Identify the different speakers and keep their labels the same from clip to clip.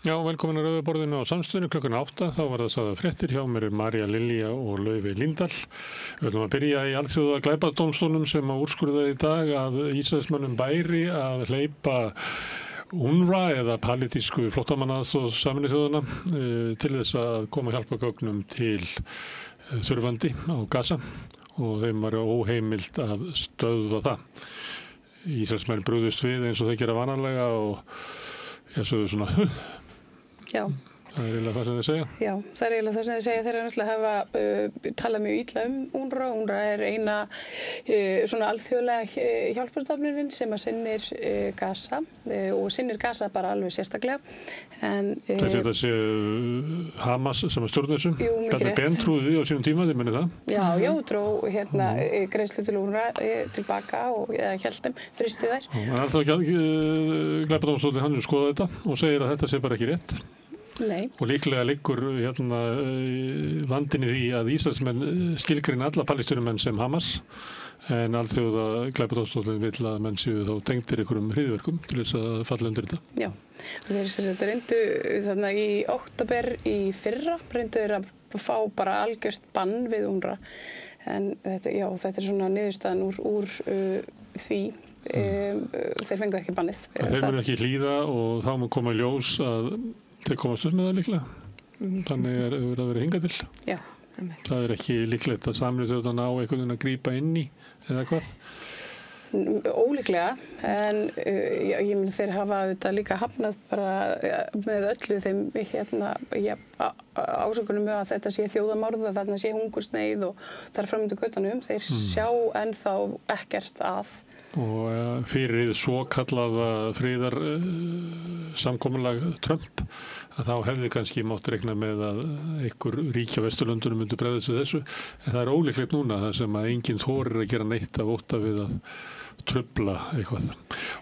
Speaker 1: Já, velkomin að Rauða borðinu á Samstöðinni klukkan 8. Þá var það sagðar fréttir. Hjá mér María Lilja og Laufey Líndal. Við ætlum að byrja í alþjóða glæpadómstólnum sem að úrskurðaði í dag að Ísraelsmönnum bæri að hleypa UNRWA eða palestínsku flóttamannaaðstoð Sameinuðu þjóðanna til þess að koma hjálpargögnum til þurfandi á Gaza og þeim var óheimilt að stöðva það. Ísraelsmenn brugðust við eins og þeir gera vanalega og sögðu svona
Speaker 2: Já.
Speaker 1: Það eiginlega það sem þeir segja.
Speaker 2: Já, það eiginlega það sem þeir segja. Þeir náttúrulega hafa talað mjög illa UNRWA. UNRWA ina svona alþjóðlega hjálparstofnunin sem að sinnir Gaza og sinnir Gaza bara alveg sérstaklega. En
Speaker 1: þetta sé Hamas sem að stjórna þessu.
Speaker 2: Jú, mikið rétt.
Speaker 1: Ben trúði því á sínum tíma, þið munið það.
Speaker 2: Já, dró greiðslu til UNRWA tilbaka og hélt þeim, fristi þær.
Speaker 1: En alltaf glæpadómstóllinn hann skoða þetta og segir að þetta sé bara ekki rétt.
Speaker 2: Nei.
Speaker 1: Og líklega liggur vandinn í því að Ísraelsmenn skilgreina alla palestínumenn sem Hamas en alþjóða glæpadómstóllinn vill að menn séu þá tengdir einhverjum hryðjuverkum til þess að falla undir þetta.
Speaker 2: Já, og þeir sem þetta reyndu þarna í október í fyrra reyndu þeir að fá bara algjört bann við UNRWA en þetta er svona niðurstaðan úr því. Þeir fengu ekki bannið.
Speaker 1: Þeir munu ekki hlýða og þá mun koma í ljós að þeir komast upp með það líklega. Þannig verið að vera hingað til.
Speaker 2: Já.
Speaker 1: Það er ekki líklegt að Sameinuðu þjóðirnar ná einhvern veginn að grípa inn í eða hvað?
Speaker 2: Ólíklega, en ég myndi þeir hafa auðvitað líka hafnað bara með öllu þeim ásökunum að þetta sé þjóðamorð, að þarna sé hungursneyð og þar fram undir götunum. Þeir sjá ennþá ekkert að.
Speaker 1: Og fyrir svokallaða friðar samkomulag Trump að þá hefði kannski mátt reikna með að einhver ríki á Vesturlöndunum myndi bregðast við þessu en það er ólíklegt núna þar sem að enginn þorir að gera neitt af ótta við að trufla eitthvað.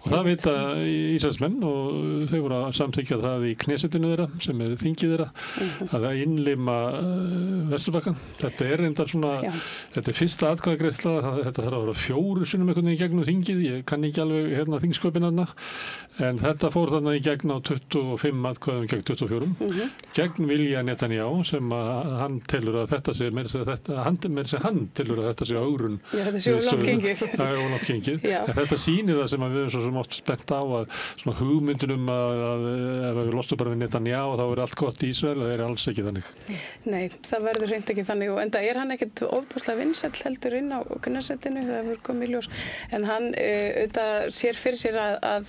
Speaker 1: Og það vita Ísraelsmenn og þau voru að samþykkja það í Knesettinu þeirra sem er þingið þeirra að það innlima Vesturbakkann. Þetta er reyndar svona, þetta er fyrsta atkvæðagreiðsla, þetta þarf að vera 4 sinnum einhvern veginn í gegnum þingið, ég kann ekki alveg þingsköpin þarna, en þetta fór þarna í gegn á 25 atkvæðum gegn 24, gegn vilja Netanyahu sem að hann telur að þetta sé, hann telur að þetta sé ágrun.
Speaker 2: Já, þetta sé ólangt gengið.
Speaker 1: Það er ólangt gengið. En þetta sýnir það sem við erum svo oft spennt á að svona hugmyndunum að ef við lostum bara við Netanyahu þá er allt gott í Ísrael og það er alls ekki þannig. Nei,
Speaker 2: það verður hreint ekki þannig og enda er hann ekkert ofboðslega vinsæll heldur inn á Knessettinu, það hefur komið í ljós. En hann auðvitað sér fyrir sér að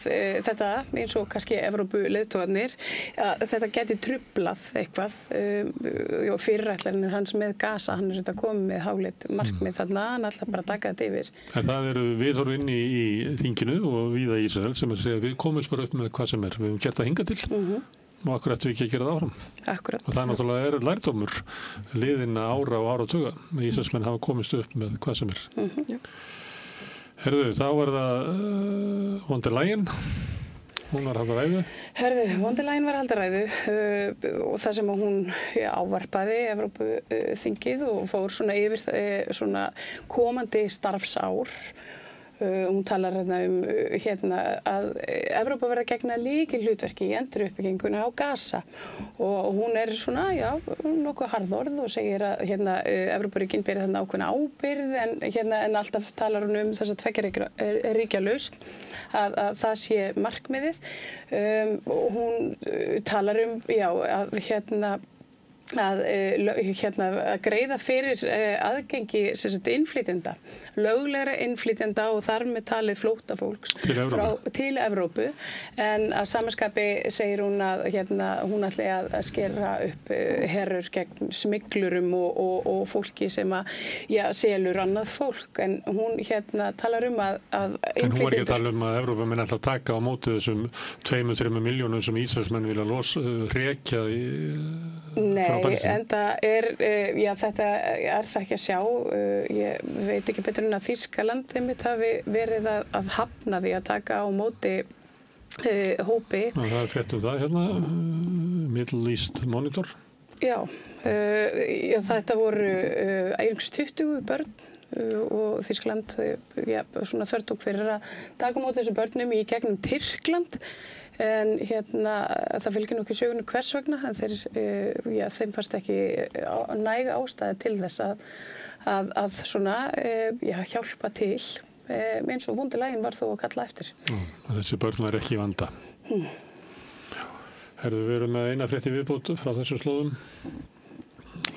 Speaker 2: þetta, eins og kannski Evrópuleiðtogarnir, að þetta geti truflað eitthvað og fyrirætlanir hans með Gaza, hann er auðvitað komið með háleit markmið þarna, hann ætlar bara að taka þetta yfir.
Speaker 1: En það eru viðhorf inn í þinginu og víða í Ísrael sem að segja við komumst bara upp með hvað sem er. Við höfum gert það hingað til og akkur ættum við ekki að gera það áfram.
Speaker 2: Akkurat.
Speaker 1: Og það náttúrulega er lærdómur liðinna ára og áratuga. Ísraelsmenn hafa komist upp með hvað sem er. Herðu, þá er það von der Leyen. Hún var haldið ræðu.
Speaker 2: Herðu, von der Leyen var haldið ræðu og það sem hún ávarpaði Evrópuþingið og fór svona yfir svona komandi starfsár. Hún talar að Evrópa verða að gegna lykilhlutverki í enduruppbygginguna á Gaza og hún er svona, nokkuð harðorð og segir að Evrópuríkin beri þarna ákveðna ábyrgð en alltaf talar hún þessa tveggja ríkja lausn að það sé markmiðið og hún talar að greiða fyrir aðgengi innflytjenda, löglegra innflytjenda og þar með talið flóttafólks til Evrópu en að samanskapi segir hún að hún ætli að skera upp herrur gegn smyglurum og fólki sem að selur annað fólk en hún talar að
Speaker 1: En hún var ekki að tala að Evrópa menn ætla að taka á móti þessum 2-3 milljónum sem Ísraelsmenn vilja hrekja
Speaker 2: Nei, enda þetta er það ekki að sjá. Ég veit ekki betur en að Þýskaland hafi verið að hafna því að taka á móti hópi.
Speaker 1: Það er frétt það Middle East Monitor.
Speaker 2: Já, þetta voru einhvers 20 börn og Þýskaland svona þvertók fyrir að taka á móti þessu börnum í gegnum Tyrkland en það fylgir nú ekki sögunni hvers vegna, en þeim fannst ekki næg ástæða til þess að svona, hjálpa til, eins og Vondilaginn var þó að kalla eftir.
Speaker 1: Þessi börn var ekki í vanda. Herðu, við erum með eina frétt í viðbót frá þessum slóðum.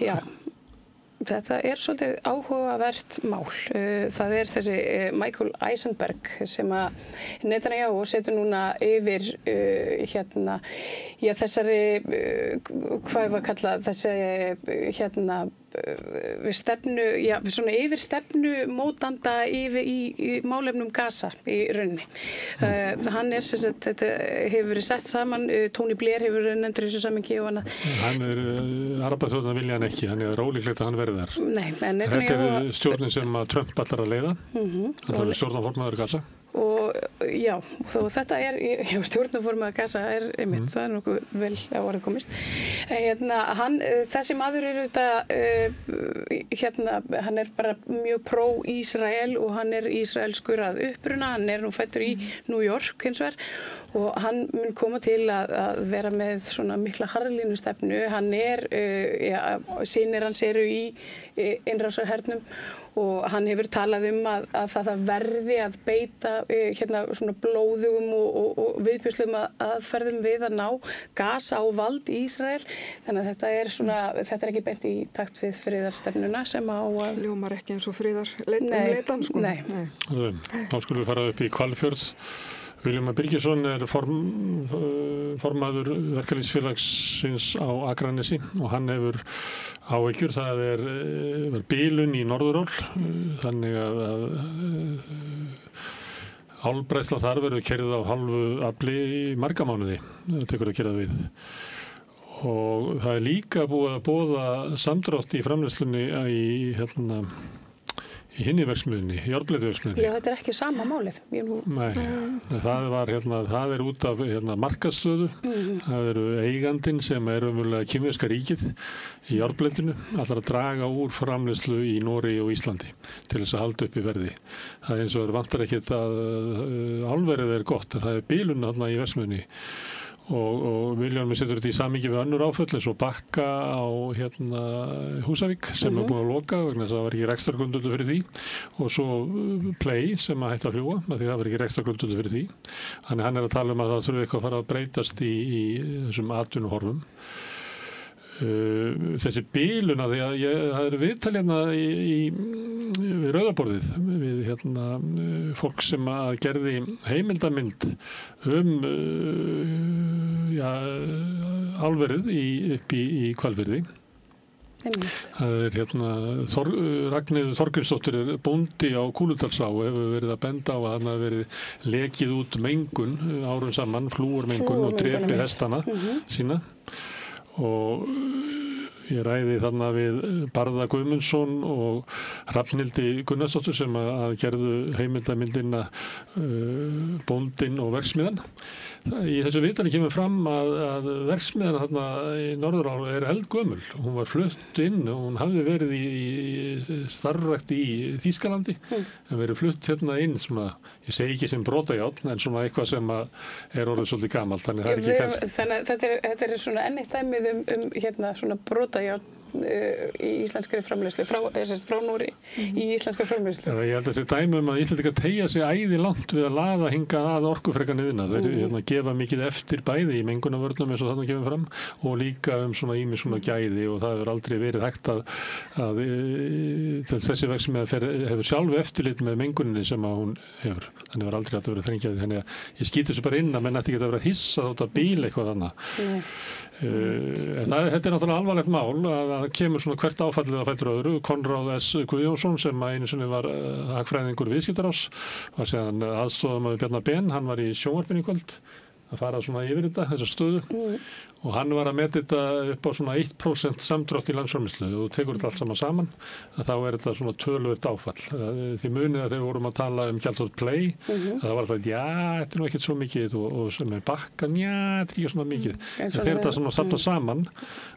Speaker 2: Já. Þetta svolítið áhugavert mál. Það þessi Michael Eisenberg sem að Netanyahu setur núna yfir þessari, hvað ég var að kalla þessi stefnu, svona yfir stefnu mótanda í málefnum Gaza í rauninni. Hann þetta hefur verið sett saman, Tony Blair hefur verið nefndur í þessu samhengi og annað.
Speaker 1: Hann Arabaþjóðirnar vilja hann ekki, hann ólíklegt að hann verði þar.
Speaker 2: Nei, en
Speaker 1: þetta stjórnin sem Trump allar að leiða, þetta stjórnarformaður Gaza.
Speaker 2: Og já, þó þetta stjórnarformaður Gaza einmitt, það nokkuð vel á orðið komist. Þessi maður hann bara mjög pró-Ísrael og hann ísraelskur að uppruna, hann nú fæddur í New York hins vegar og hann mun koma til að vera með svona mikla harðlínustefnu, hann synir hans eru í innrásarhernum og hann hefur talað að það verði að beita svona blóðugum og viðbjóðslegum aðferðum við að ná Gaza á vald í Ísrael. Þannig að þetta ekki beint í takt við friðarstefnuna sem á að...
Speaker 3: Ljómar ekki eins og friðarleitan, sko.
Speaker 2: Nei.
Speaker 1: Þá skulum við fara upp í Hvalfjörð. Vilhjálmur Birgisson formaður verkalýðsfélagsins á Akranesi og hann hefur áhyggjur. Það var bilun í Norðuról, þannig að álbræðsla þar verður keyrð á hálfu afli í marga mánuði, það tekur að keyra við. Og það líka búið að boða samdrátt í framleiðslunni í hinni verksmiðjunni, járnbleitiverksmiðjunni.
Speaker 2: Já, þetta ekki sama málið.
Speaker 1: Nei, það út af markaðsstöðu. Það eru eigandinn sem umverulega kínverska ríkið í járnbleitinu, ætlar að draga úr framleiðslu í Noregi og Íslandi til þess að halda upp í verði. Það eins og vantar ekkert að álverið gott, það bilun þarna í verksmiðjunni. Og Vilhjálmur setur þetta í samhengi við önnur áföll eins og Bakka á Húsavík sem búin að loka vegna þess að það var ekki rekstrargrundvöllur fyrir því og svo Play sem hætti að fljúga af því það var ekki rekstrargrundvöllur fyrir því. Þannig hann að tala að það þurfi eitthvað að fara að breytast í þessum atvinnuhorfum. Þessi biluna því að það viðtal við Rauðaborðið við fólk sem að gerði heimildamynd álverið upp í Hvalfirði. Það Ragnheiður Þorgrímsdóttir bóndi á Kúludalsá og hefur verið að benda á að hann hafi verið lekið út mengun árum saman, flúormengun og drepi hestana sína. Og ég ræði þarna við Barða Guðmundsson og Hrafnhildi Gunnarsdóttur sem að gerðu heimildamyndina Bóndinn og verksmiðjan. Í þessu viðtali kemur fram að verksmiðjan þarna í Norðurál eldgömul. Hún var flutt inn og hún hafði verið í starfrækt í Þýskalandi en verið flutt inn svona, ég segi ekki sem brotajárn en svona eitthvað sem orðið svolítið gamalt. Þannig
Speaker 2: að þetta svona enn eitt dæmið svona brotajárn í íslenskri framleiðslu frá Nóri í íslenskri framleiðslu.
Speaker 1: Ég held að þessi dæmi að Íslendingar teygja sig æði langt við að laða hingað að orkufrekan iðnað. Þeir gefa mikið eftir bæði í mengunarvörnum eins og þarna kemur fram og líka ýmis svona gæði og það hefur aldrei verið hægt að þessi verksmiðja hefur sjálf eftirlit með menguninni sem að hún hefur. Þannig var aldrei hægt að vera þrengjaði. Þannig að ég skýt þessu bara inn að menn ætti ekki að vera hissa þótt að bíl eitthvað þarna. Þetta náttúrulega alvarlegt mál að það kemur svona hvert áfallið á fætur öðru. Konráð S. Guðjónsson sem einu sinni var hagfræðingur viðskiptaráðs var síðan aðstoðarmaður Bjarna Ben, hann var í sjónvarpinu í kvöld að fara svona yfir þessa stöðu og hann var að meta þetta upp á svona 1% samdrátt í landsframleiðslu og þú tekur þetta allt saman að þá þetta svona töluvert áfall. Því munið að þegar vorum að tala gjaldþrot Play það var það, þetta nú ekkert svo mikið og sem Bakka, þetta ekki svona mikið. En þegar þetta svona safna saman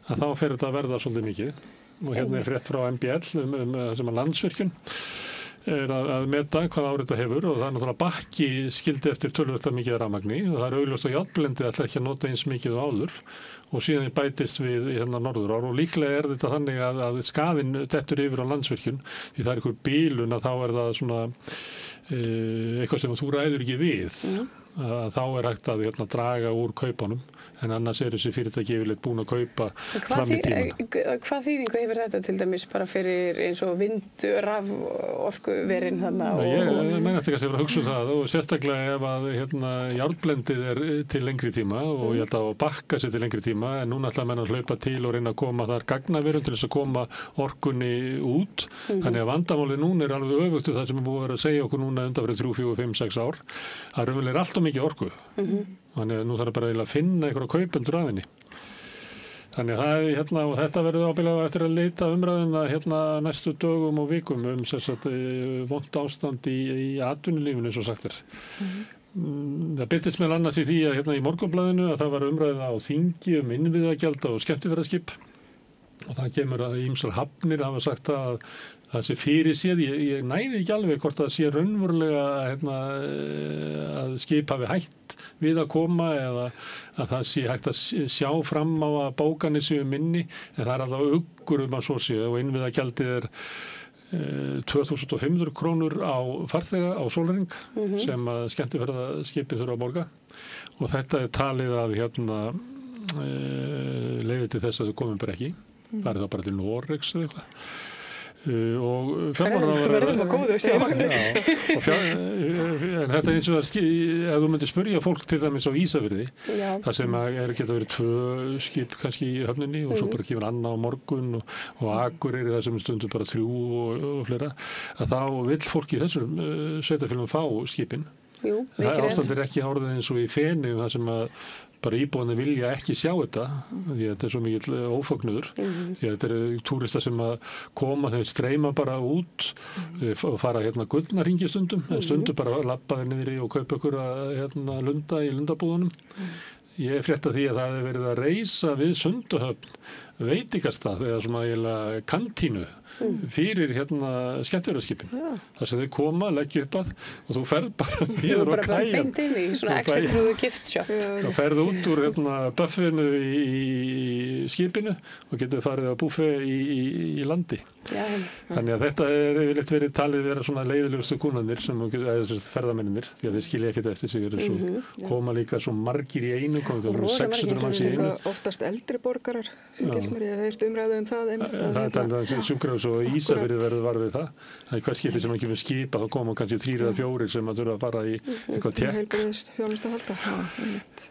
Speaker 1: að þá fer þetta að verða svolítið mikið og hérna frétt frá MBL sem Landsvirkjun að meta hvað árið þetta hefur og það er náttúrulega bakki skildi eftir töluvert mikið rafmagni og það er augljóst að járnblendið ætla ekki að nota eins mikið og áður og síðan bætist við hérna norðurár og líklega þetta þannig að skaðinn dettur yfir á Landsvirkjun því það er einhver bílun að þá er það svona eitthvað sem þú ræður ekki við að þá er hægt að draga úr kaupunum en annars er þessi fyrirtæki yfirleitt búin að kaupa fram í tímann.
Speaker 2: Hvað þýðingu hefur þetta til dæmis bara fyrir eins og vind, raf, orkuverin þannig?
Speaker 1: Ég meina þetta kannski að hugsa það og sérstaklega ef að járnblendið er til lengri tíma og ég held að bakka sér til lengri tíma en núna ætla menn að hlaupa til og reyna að koma þar gagnaverum til þess að koma orkunni út. Þannig að vandamálið núna er alveg öfugt það sem er búið að vera að segja okkur núna undanfarið 3, 4, 5, 6 ár. Það er raunverulega allt mikið orku. Þannig að nú þarf bara að finna einhverja kaupendur af henni. Þannig að það og þetta verður ábyggilega eftir að leita umræðuna næstu dögum og vikum vont ástand í atvinnulífinu eins og sagt er. Það birtist meðal annars í því að í Morgunblaðinu að það var umræða á þingi innviðagjalda og skemmtiferðaskip og það kemur að ýmsar hafnir hafa sagt að það sé fyrir séð, ég næði ekki alveg hvort það sé raunverulega að skip hafi hætt við að koma eða að það sé hægt að sjá fram á að bókanir séu minni en það er alltaf uggur að svo sé og innviðagjaldið er 2.500 krónur á farþega á sólarhring sem að skemmtiferðaskipið þurfa að borga og þetta er talið að leiði til þess að þau komum bara ekki farið þá bara til Noregs eða eitthvað og fjármálaráðherra en þetta eins og ef þú myndir spyrja fólk til dæmis á Ísafirði þar sem geta verið 2 skip kannski í höfninni og svo bara kemur annað á morgun og Akureyri þar sem stundum bara 3 og fleira að þá vill fólk í þessum sveitarfélögum fá skipin það ástand er ekki orðið eins og í Feneyjum þar sem að bara íbúarnir vilja ekki sjá þetta því að þetta er svo mikill ófögnuður því að þetta eru túristar sem að koma þeim streyma bara út og fara gullna hringi stundum en stundum bara labbaði niðri og kaupa ykkur lunda í lundabúðunum ég frétta því að það hefði verið að reisa við Sundahöfn veitingastað eða svona eiginlega kantínu fyrir skemmtiferðaskipin þar sem þau koma, leggja upp að og þú ferð bara niður og kæja
Speaker 2: beint inn í svona exit-trúðu giftshop
Speaker 1: og ferð út úr buffinu í skipinu og getur farið á búffe í landi þannig að þetta er yfirleitt verið talið vera svona leiðilegustu kúnarnir sem ferðamennir því að þeir skilja ekkert eftir sig koma líka svo margir í einu komið 600 manns í einu
Speaker 3: oftast eldri borgarar ég hef heyrt umræðu það
Speaker 1: er sjúkrahús og Ísafirði verður var við það er hvert skipti sem ekki með skipa þá koma kannski 3 eða 4 sem að þurfa að fara í eitthvað tekk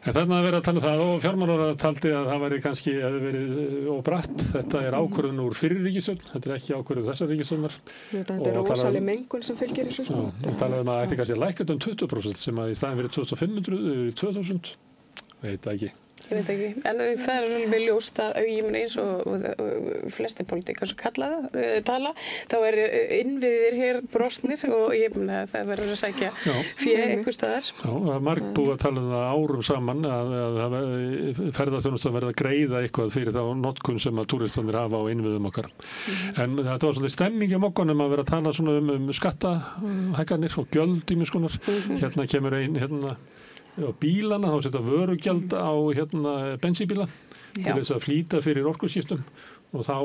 Speaker 1: en þarna að vera að tala það og fjármálaráðherra taldi að það væri kannski verið óbratt þetta er ákvörðun úr fyrri ríkisstjórn þetta er ekki ákvörðun þessar ríkisstjórnar
Speaker 3: þetta er rosaleg mengun sem fylgir þessu
Speaker 1: og talaði að ætti kannski að lækka um 20% sem að í staðin fyrir 2500 2000 veit það ekki
Speaker 2: Ég veit ekki, en það er alveg ljóst að ég mun eins og flestir pólitíkar sem tala, þá er innviðir hér brostnir og ég mun að það verður að sækja einhvers staðar.
Speaker 1: Já, það er margt búið að tala það árum saman að ferðaþjónustan verða að greiða eitthvað fyrir þá notkun sem að túristanir hafa á innviðum okkar. En þetta var svolítið stemming á mokkanum að vera að tala svona skattahækkanir og gjöld ýmiss konar. Hérna kemur og bílana, þá setja vörugjald á bensínbíla til þess að flýta fyrir orkuskiptum og þá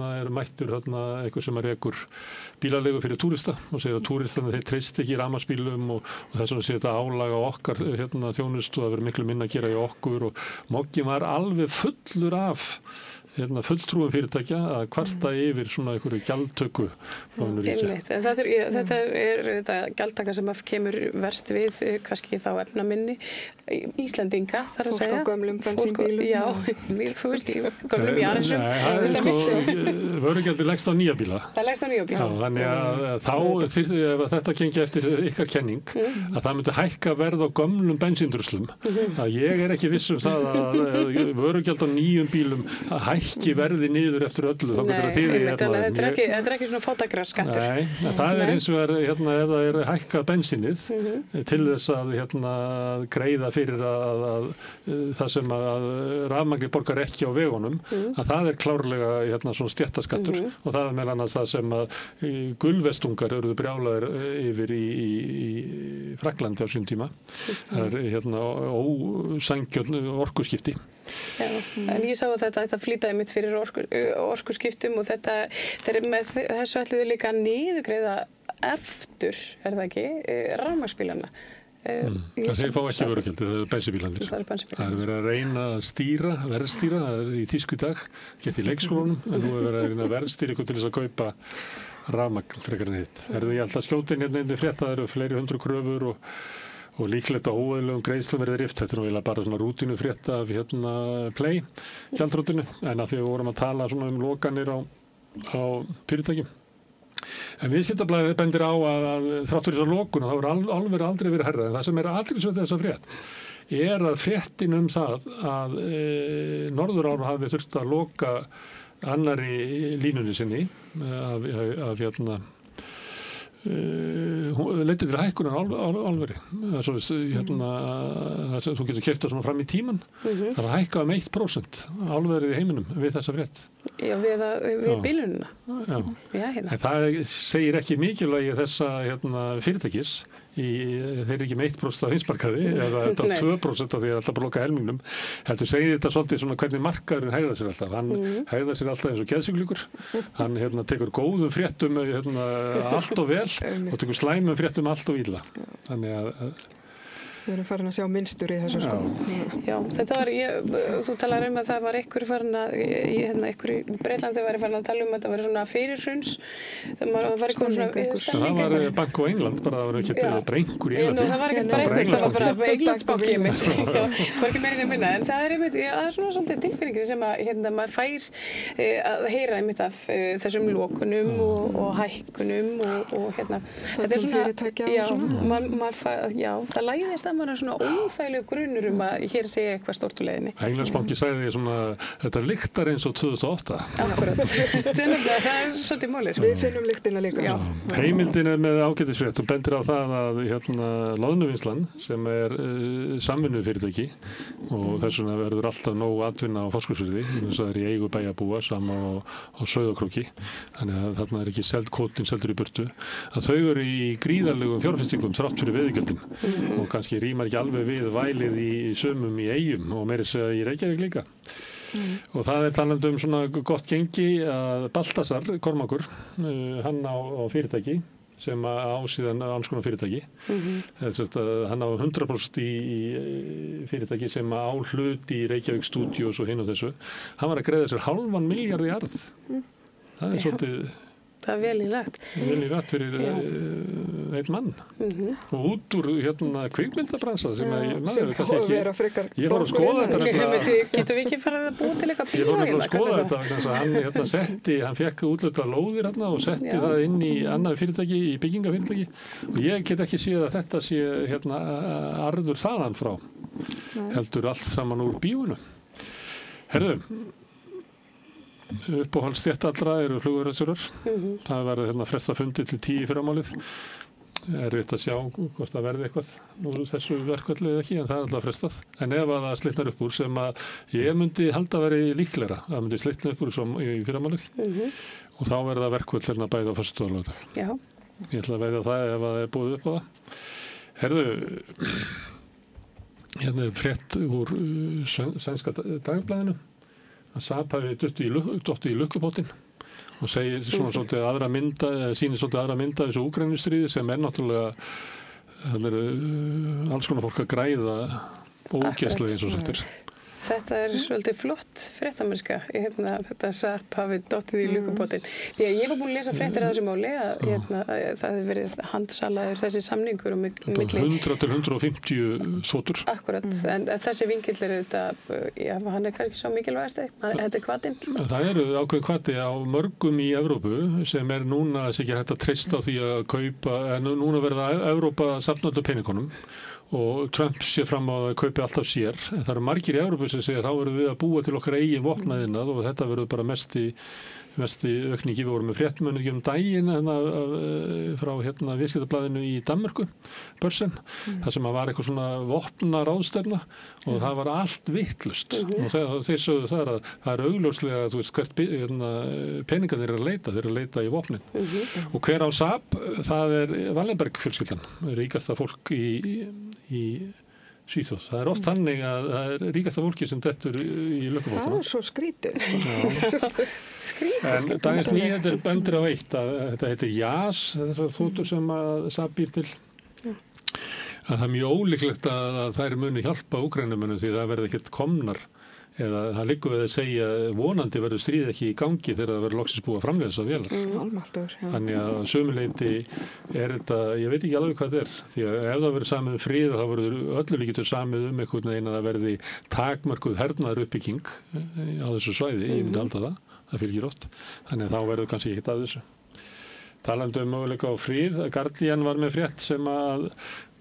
Speaker 1: er mættur einhver sem rekur bílalegu fyrir túrista og segir að túristarnir þeir treyst ekki í rafmagnsbílum og þess vegna sé þetta álag á okkar þjónustu og það verður miklu minna að gera í okkur og moggin var alveg fullur af fulltrúum fyrirtækja að kvarta yfir svona einhverju gjaldtöku
Speaker 2: en þetta er gjaldtaka sem kemur verst við kannski þá efnaminni Íslendinga þar að segja
Speaker 3: fólk á gömlum bensínbílum
Speaker 2: þú veist, gömlum Jarisum
Speaker 1: vörugjaldi leggst á nýja bíla
Speaker 2: það leggst á nýja bíla
Speaker 1: þannig að þá ef þetta gengi eftir ykkar kenning að það myndi hækka verð á gömlum bensíndruslum að ég er ekki viss um það að vörugjald á nýjum bílum að hækki verði niður eftir öllu þá getur það þýðir
Speaker 2: þetta er ekki svona fátækra skattur.
Speaker 1: Nei, það eins og ef það er hækkað bensinnið til þess að greiða fyrir að það sem að rafmagni borgar ekki á vegunum, að það er klárlega svona stéttaskattur og það er meðal annars það sem að gulvestungar eruðu brjálaðir yfir í Frakklandi á sínum tíma. Það er ósanngjörn orkuskipti.
Speaker 2: Já, en ég sá að þetta ætti að flýta einmitt fyrir orkuskiptum og þetta er með þessu ætluðu líka að niðurgreiða eftir, það ekki, rafmagnsbílana.
Speaker 1: Þeir fá ekki vörugjaldi, það eru bensínbílarnir. Það er verið að reyna að verðstýra, það er í tísku í dag, gett í leikskólanum, en nú er verið að reyna að verðstýra ykkur til þess að kaupa rafmagn frekar en hitt. Ég held að skjótin inn frétta, það eru fleiri 100 kröfur og líklegt á óeðlegum greiðslum verið rift. Þetta er nú bara svona rútínu frétta af Play, gjaldrútinu, en að því við vorum að tala svona lokanir á fyrirtækjum. En Viðskiptablaðið bendir á að þrátt fyrir þessa lokun þá hefur álverið aldrei verið hærra. En það sem er athyglisvert við þessa frétt er að fréttin það að Norðurál hafi þurft að loka annarri línunni sinni af leitið til hækkunar álveri. Þú getur keypt það svona fram í tíman. Það var hækkað 1% álverið í heiminum við þessa frétt.
Speaker 2: Já, við bílunina.
Speaker 1: Já. En það segir ekki mikilvægi þessa fyrirtækis. Þeir eru ekki með 1% á heimsmarkaði eða 2% af því að alltaf bara loka helmingnum. Heldur segir þetta svolítið svona hvernig markaðurinn hegðar sér alltaf. Hann hegðar sér alltaf eins og geðsjúklingur. Hann tekur góðum fréttum allt og vel og tekur slæmum fréttum allt og illa. Þannig að
Speaker 3: við erum farin að sjá mynstur í þessu sko.
Speaker 2: Já, þetta var, þú talar að það var einhver farin að, einhver í Breitlandi var farin að tala að það var svona fyrirhruns. Það var eitthvað svona
Speaker 1: stemning. Það var Bank of England, bara það var ekki bara einhver í Englandi.
Speaker 2: Það var ekki bara einhver, það var bara Englandsbanki mitt. Það var ekki meira minna, en það er einmitt, það er svona svolítið tilfinningi sem að maður fær að heyra einmitt af þessum lokunum og hækkunum og þetta er svona, það læðist að maður er svona óþægilegu grunur að hér sé eitthvað stórt úr leiðinni.
Speaker 1: Englandsbanki sagði svona, þetta lyktar eins og 2008.
Speaker 2: Akkurat. Það er svolítið málið.
Speaker 3: Við finnum lyktina líka.
Speaker 1: Heimildin er með ágætisfrétt og bendir á það að Loðnuvinnslan sem er samvinnufyrirtæki og þess vegna verður alltaf nóg atvinna á Fáskrúðsfirði, þess að það er í eigu bæjarbúa sama á Sauðárkróki, þannig að þarna er ekki kvótinn seldur í burtu, að þau eru í gríðarlegum fjárfestingum þrátt fyrir veiðigjöldin og kannski rímar ekki alveg við vælið í sumum í Eyjum og meira segja í Reykjavík líka. Og það er talandi svona gott gengi að Baltasar Kormákur, hann á fyrirtæki sem á síðan alls konar fyrirtæki. Hann á 100% í fyrirtæki sem á hlut í Reykjavík Studios og hinn og þessu. Hann var að greiða sér $500 milljarð í arð. Það er svolítið
Speaker 2: það er vel í lagt.
Speaker 1: Vel í lagt fyrir einn mann. Og út úr kvikmyndabransa sem ég fór að skoða þetta.
Speaker 2: Getum við ekki farið að búa til eitthvað bíó?
Speaker 1: Ég fór að skoða þetta vegna þess að hann fékk úthlutað lóðir og setti það inn í annað fyrirtæki, í byggingafyrirtæki og ég get ekki séð að þetta sé arður þaðan frá. Heldur allt saman úr bíóinu. Herðu, uppáhaldstétt allra eru flugvélarstjórar. Það verður fresta fundi til 10 í fyrramálið. Erfitt að sjá hvort það verði eitthvað úr þessu verkfalli eða ekki, en það er alltaf frestað. En ef að það slitnar upp úr sem að ég myndi halda að veri líklegra, það myndi slitna upp úr í fyrramálið og þá verða verkfall bæði á föstudag og laugardag.
Speaker 2: Já.
Speaker 1: Ég ætla að veiða það ef að það er búið upp á það. Herðu, hérna er frétt úr sænska dagblaðinu að SAP hafi dottið í lukkupottin og segir sýnir svolítið aðra mynda þessu Úkraínustríði sem er náttúrulega það eru alls konar fólk að græða ógeðslega eins og settir.
Speaker 2: Þetta er svolítið flott fréttamennska. Þetta SAP hafi dottið í lukkupottin. Því að ég var búin að lesa fréttir að þessu máli að það hefði verið handsalaður þessi samningur um
Speaker 1: 100 til 150 þotur.
Speaker 2: Akkurat, en þessi vinkill er auðvitað, hann er kannski svo mikilvægasti. Þetta er hvatinn.
Speaker 1: Það eru ákveðin hvati á mörgum í Evrópu sem er núna ekki hægt að treysta á því að kaupa, en núna verða Evrópa að safna öllu peningunum og Trump sé fram á að kaupi alltaf sér, en það eru margir í Evrópu sem segja að þá verðum við að búa til okkar eigin vopnaðinnað og þetta verður bara mesti aukningi. Við vorum með fréttamönnum um daginn frá viðskiptablaðinu í Danmörku, Børsen, þar sem var eitthvað svona vopnaráðstefna og það var allt vitlaust. Og þeir sögðu þar að það er augljóslega, þú veist, hvert peningarnir eru að leita, þeir eru að leita í vopnin. Og hver á Saab, það er Wallenberg fjölskyldan, ríkasta fólk í Svíþjóð. Það er oft þannig að það er ríkasta fólki sem dettur í lögumótuna.
Speaker 3: Það er svo skrítið.
Speaker 1: En Dagens Nyheter bendir á eitt að þetta heitir JAS, þessar þotur sem að Saab býr til. Að það er mjög ólíklegt að þær muni hjálpa Úkraínumönnum því það verði ekkert komnar. Eða það liggur við að segja vonandi verður stríð ekki í gangi þegar það verður loksins búið að framleiða þessar vélar.
Speaker 3: Almáttugur, já.
Speaker 1: Þannig að sömuleyti er þetta, ég veit ekki alveg hvað þetta er, því að ef það verður samið frið þá verður öllu líkitur samið einhvern veginn að það verði takmörkuð hernaðaruppbygging á þessu svæði, ég myndi halda það fylgir oft, þannig að þá verður kannski ekkert að þessu. Talandi möguleika á frið, Guardian var með frétt sem að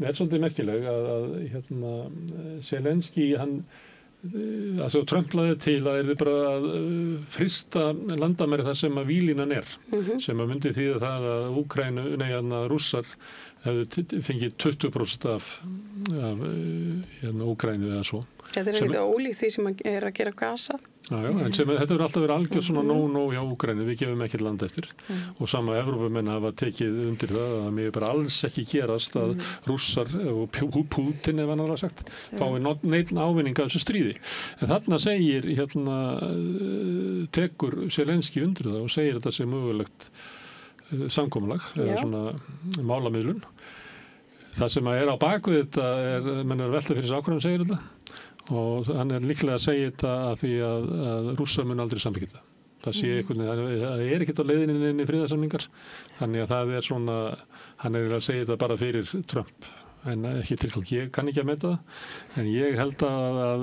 Speaker 1: er svolítið merkileg að Zelenski, að Trump laði til að það er bara að frysta landamæri þar sem að vílínan er, sem að myndi því að Rússar hefðu fengið 20% af Úkraínu eða svo.
Speaker 2: Þetta er ekkert ólíkt því sem er að gera Gaza.
Speaker 1: Já, en þetta verður alltaf verið algjör svona no hjá Úkraínu, við gefum ekkert land eftir. Og sama Evrópumenn hafa tekið undir það að mér bara alls ekki gerast að Rússar og Putin ef hann alveg sagt, fái neinn ávinning af þessu stríði. En þarna segir, tekur Zelenski undir það og segir þetta sem mögulegt samkomulag, eða svona málamiðlun. Það sem er á baku þetta menn er velta fyrir þessu ákvörðun segir þetta og hann er líklega að segja þetta að því að Rússar mun aldrei samþykkja þetta. Það sé það er ekkert á leiðinni inn í friðarsamningar, þannig að það er svona, hann er að segja þetta bara fyrir Trump, en ekki tilgang. Ég kann ekki að meta það, en ég held að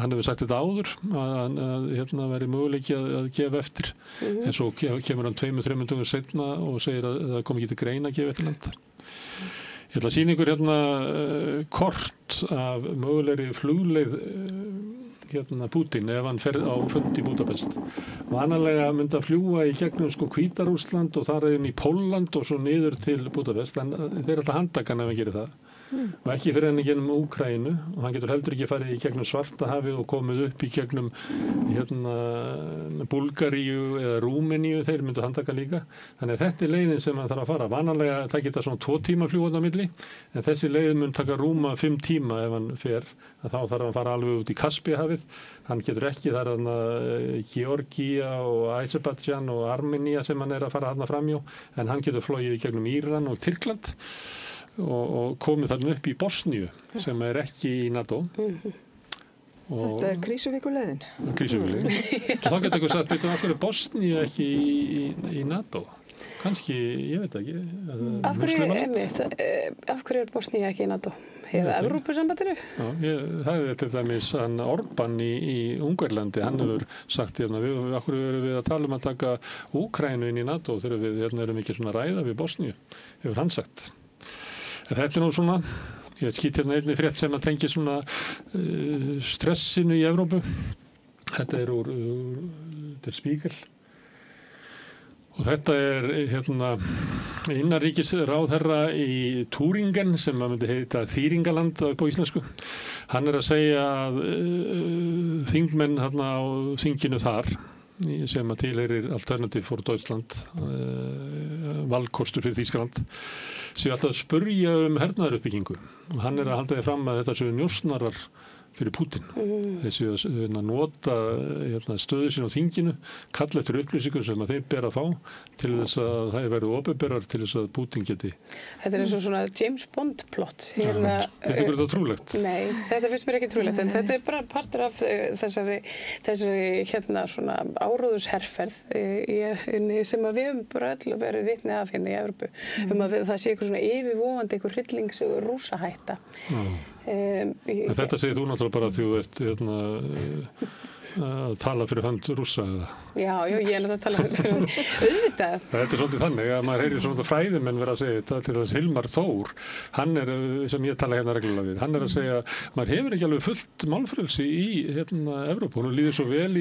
Speaker 1: hann hefur sagt þetta áður, að veri möguleiki að gefa eftir, en svo kemur hann 2-3 dögum seinna og segir að það kom ekki til greina að gefa eftir land. Ég ætla að sýna ykkur kort af mögulegri flugleið Putin ef hann fer á fund í Budapest. Vanalega myndi að fljúga í gegnum Hvíta-Rússland og þar inn í Pólland og svo niður til Budapest, en þeir alltaf handtaka hann ef hann gerir það. Og ekki fyrir henni gegnum Úkraínu og hann getur heldur ekki farið í gegnum Svartahafið og komið upp í gegnum Búlgaríu eða Rúmeníu, þeir myndu handtaka líka. Þannig að þetta er leiðin sem hann þarf að fara. Vanalega það geta svona 2 tíma fljúga á milli, en þessi leið mun taka rúma 5 tíma ef hann fer, að þá þarf hann að fara alveg út í Kaspíahafið. Hann getur ekki, það er Georgía og Azerbaijan og Armenia sem hann er að fara þarna framjá, en hann getur flogið í gegnum Íran og Tyrkland og komið þarna upp í Bosníu sem er ekki í NATO.
Speaker 3: Þetta er Krísuvíkurleiðin.
Speaker 1: Krísuvíkurleiðin. Þá getur eitthvað sagt, betur okkur er Bosníu ekki í NATO? Kannski, ég veit ekki.
Speaker 2: Af hverju er Bosníu ekki í NATO? Eða Evrópusambandinu?
Speaker 1: Já, það er til dæmis Orbán í Ungverjalandi, hann hefur sagt okkur við að tala að taka Úkraínu inn í NATO þegar við erum ekki svona ræða við Bosníu, hefur hann sagt. En þetta er nú svona, ég skýt einni frétt sem að tengi svona stressinu í Evrópu. Þetta er úr Spiegel. Og þetta er innanríkisráðherra í Túringen sem að myndi heita Þýringaland upp á íslensku. Hann er að segja að þingmenn á þinginu þar sem að tilheyrir Alternative for Deutschland, valkostur fyrir Þýskaland, séu alltaf að spurja hernaðaruppbyggingu. Og hann er að halda því fram að þetta séu njósnarar fyrir Putin. Þessi að nota stöðu sín á þinginu, kalla eftir upplýsingur sem að þeir ber að fá til þess að það verður opinberar til þess að Putin geti.
Speaker 2: Þetta er eins og svona James Bond plott.
Speaker 1: Þetta er þetta trúlegt?
Speaker 2: Nei, þetta finnst mér ekki trúlegt, en þetta er bara partur af þessari svona áróðusherferð sem að við höfum bara öll verið vitni af hérna í Evrópu, að það sé eitthvað svona yfirvofandi, eitthvað hryllings- og rússahætta.
Speaker 1: Þetta segir þú náttúrulega bara því þú ert að tala fyrir hönd Rússa eða?
Speaker 2: Já, ég er náttúrulega að tala fyrir hönd. Auðvitað.
Speaker 1: Þetta svolítið þannig að maður heyrir svona fræðimenn vera að segja þetta, til þess Hilmar Þór, hann sem ég tala hérna reglulega við, hann að segja maður hefur ekki alveg fullt málfrelsi í Evrópu, hún líður svo vel í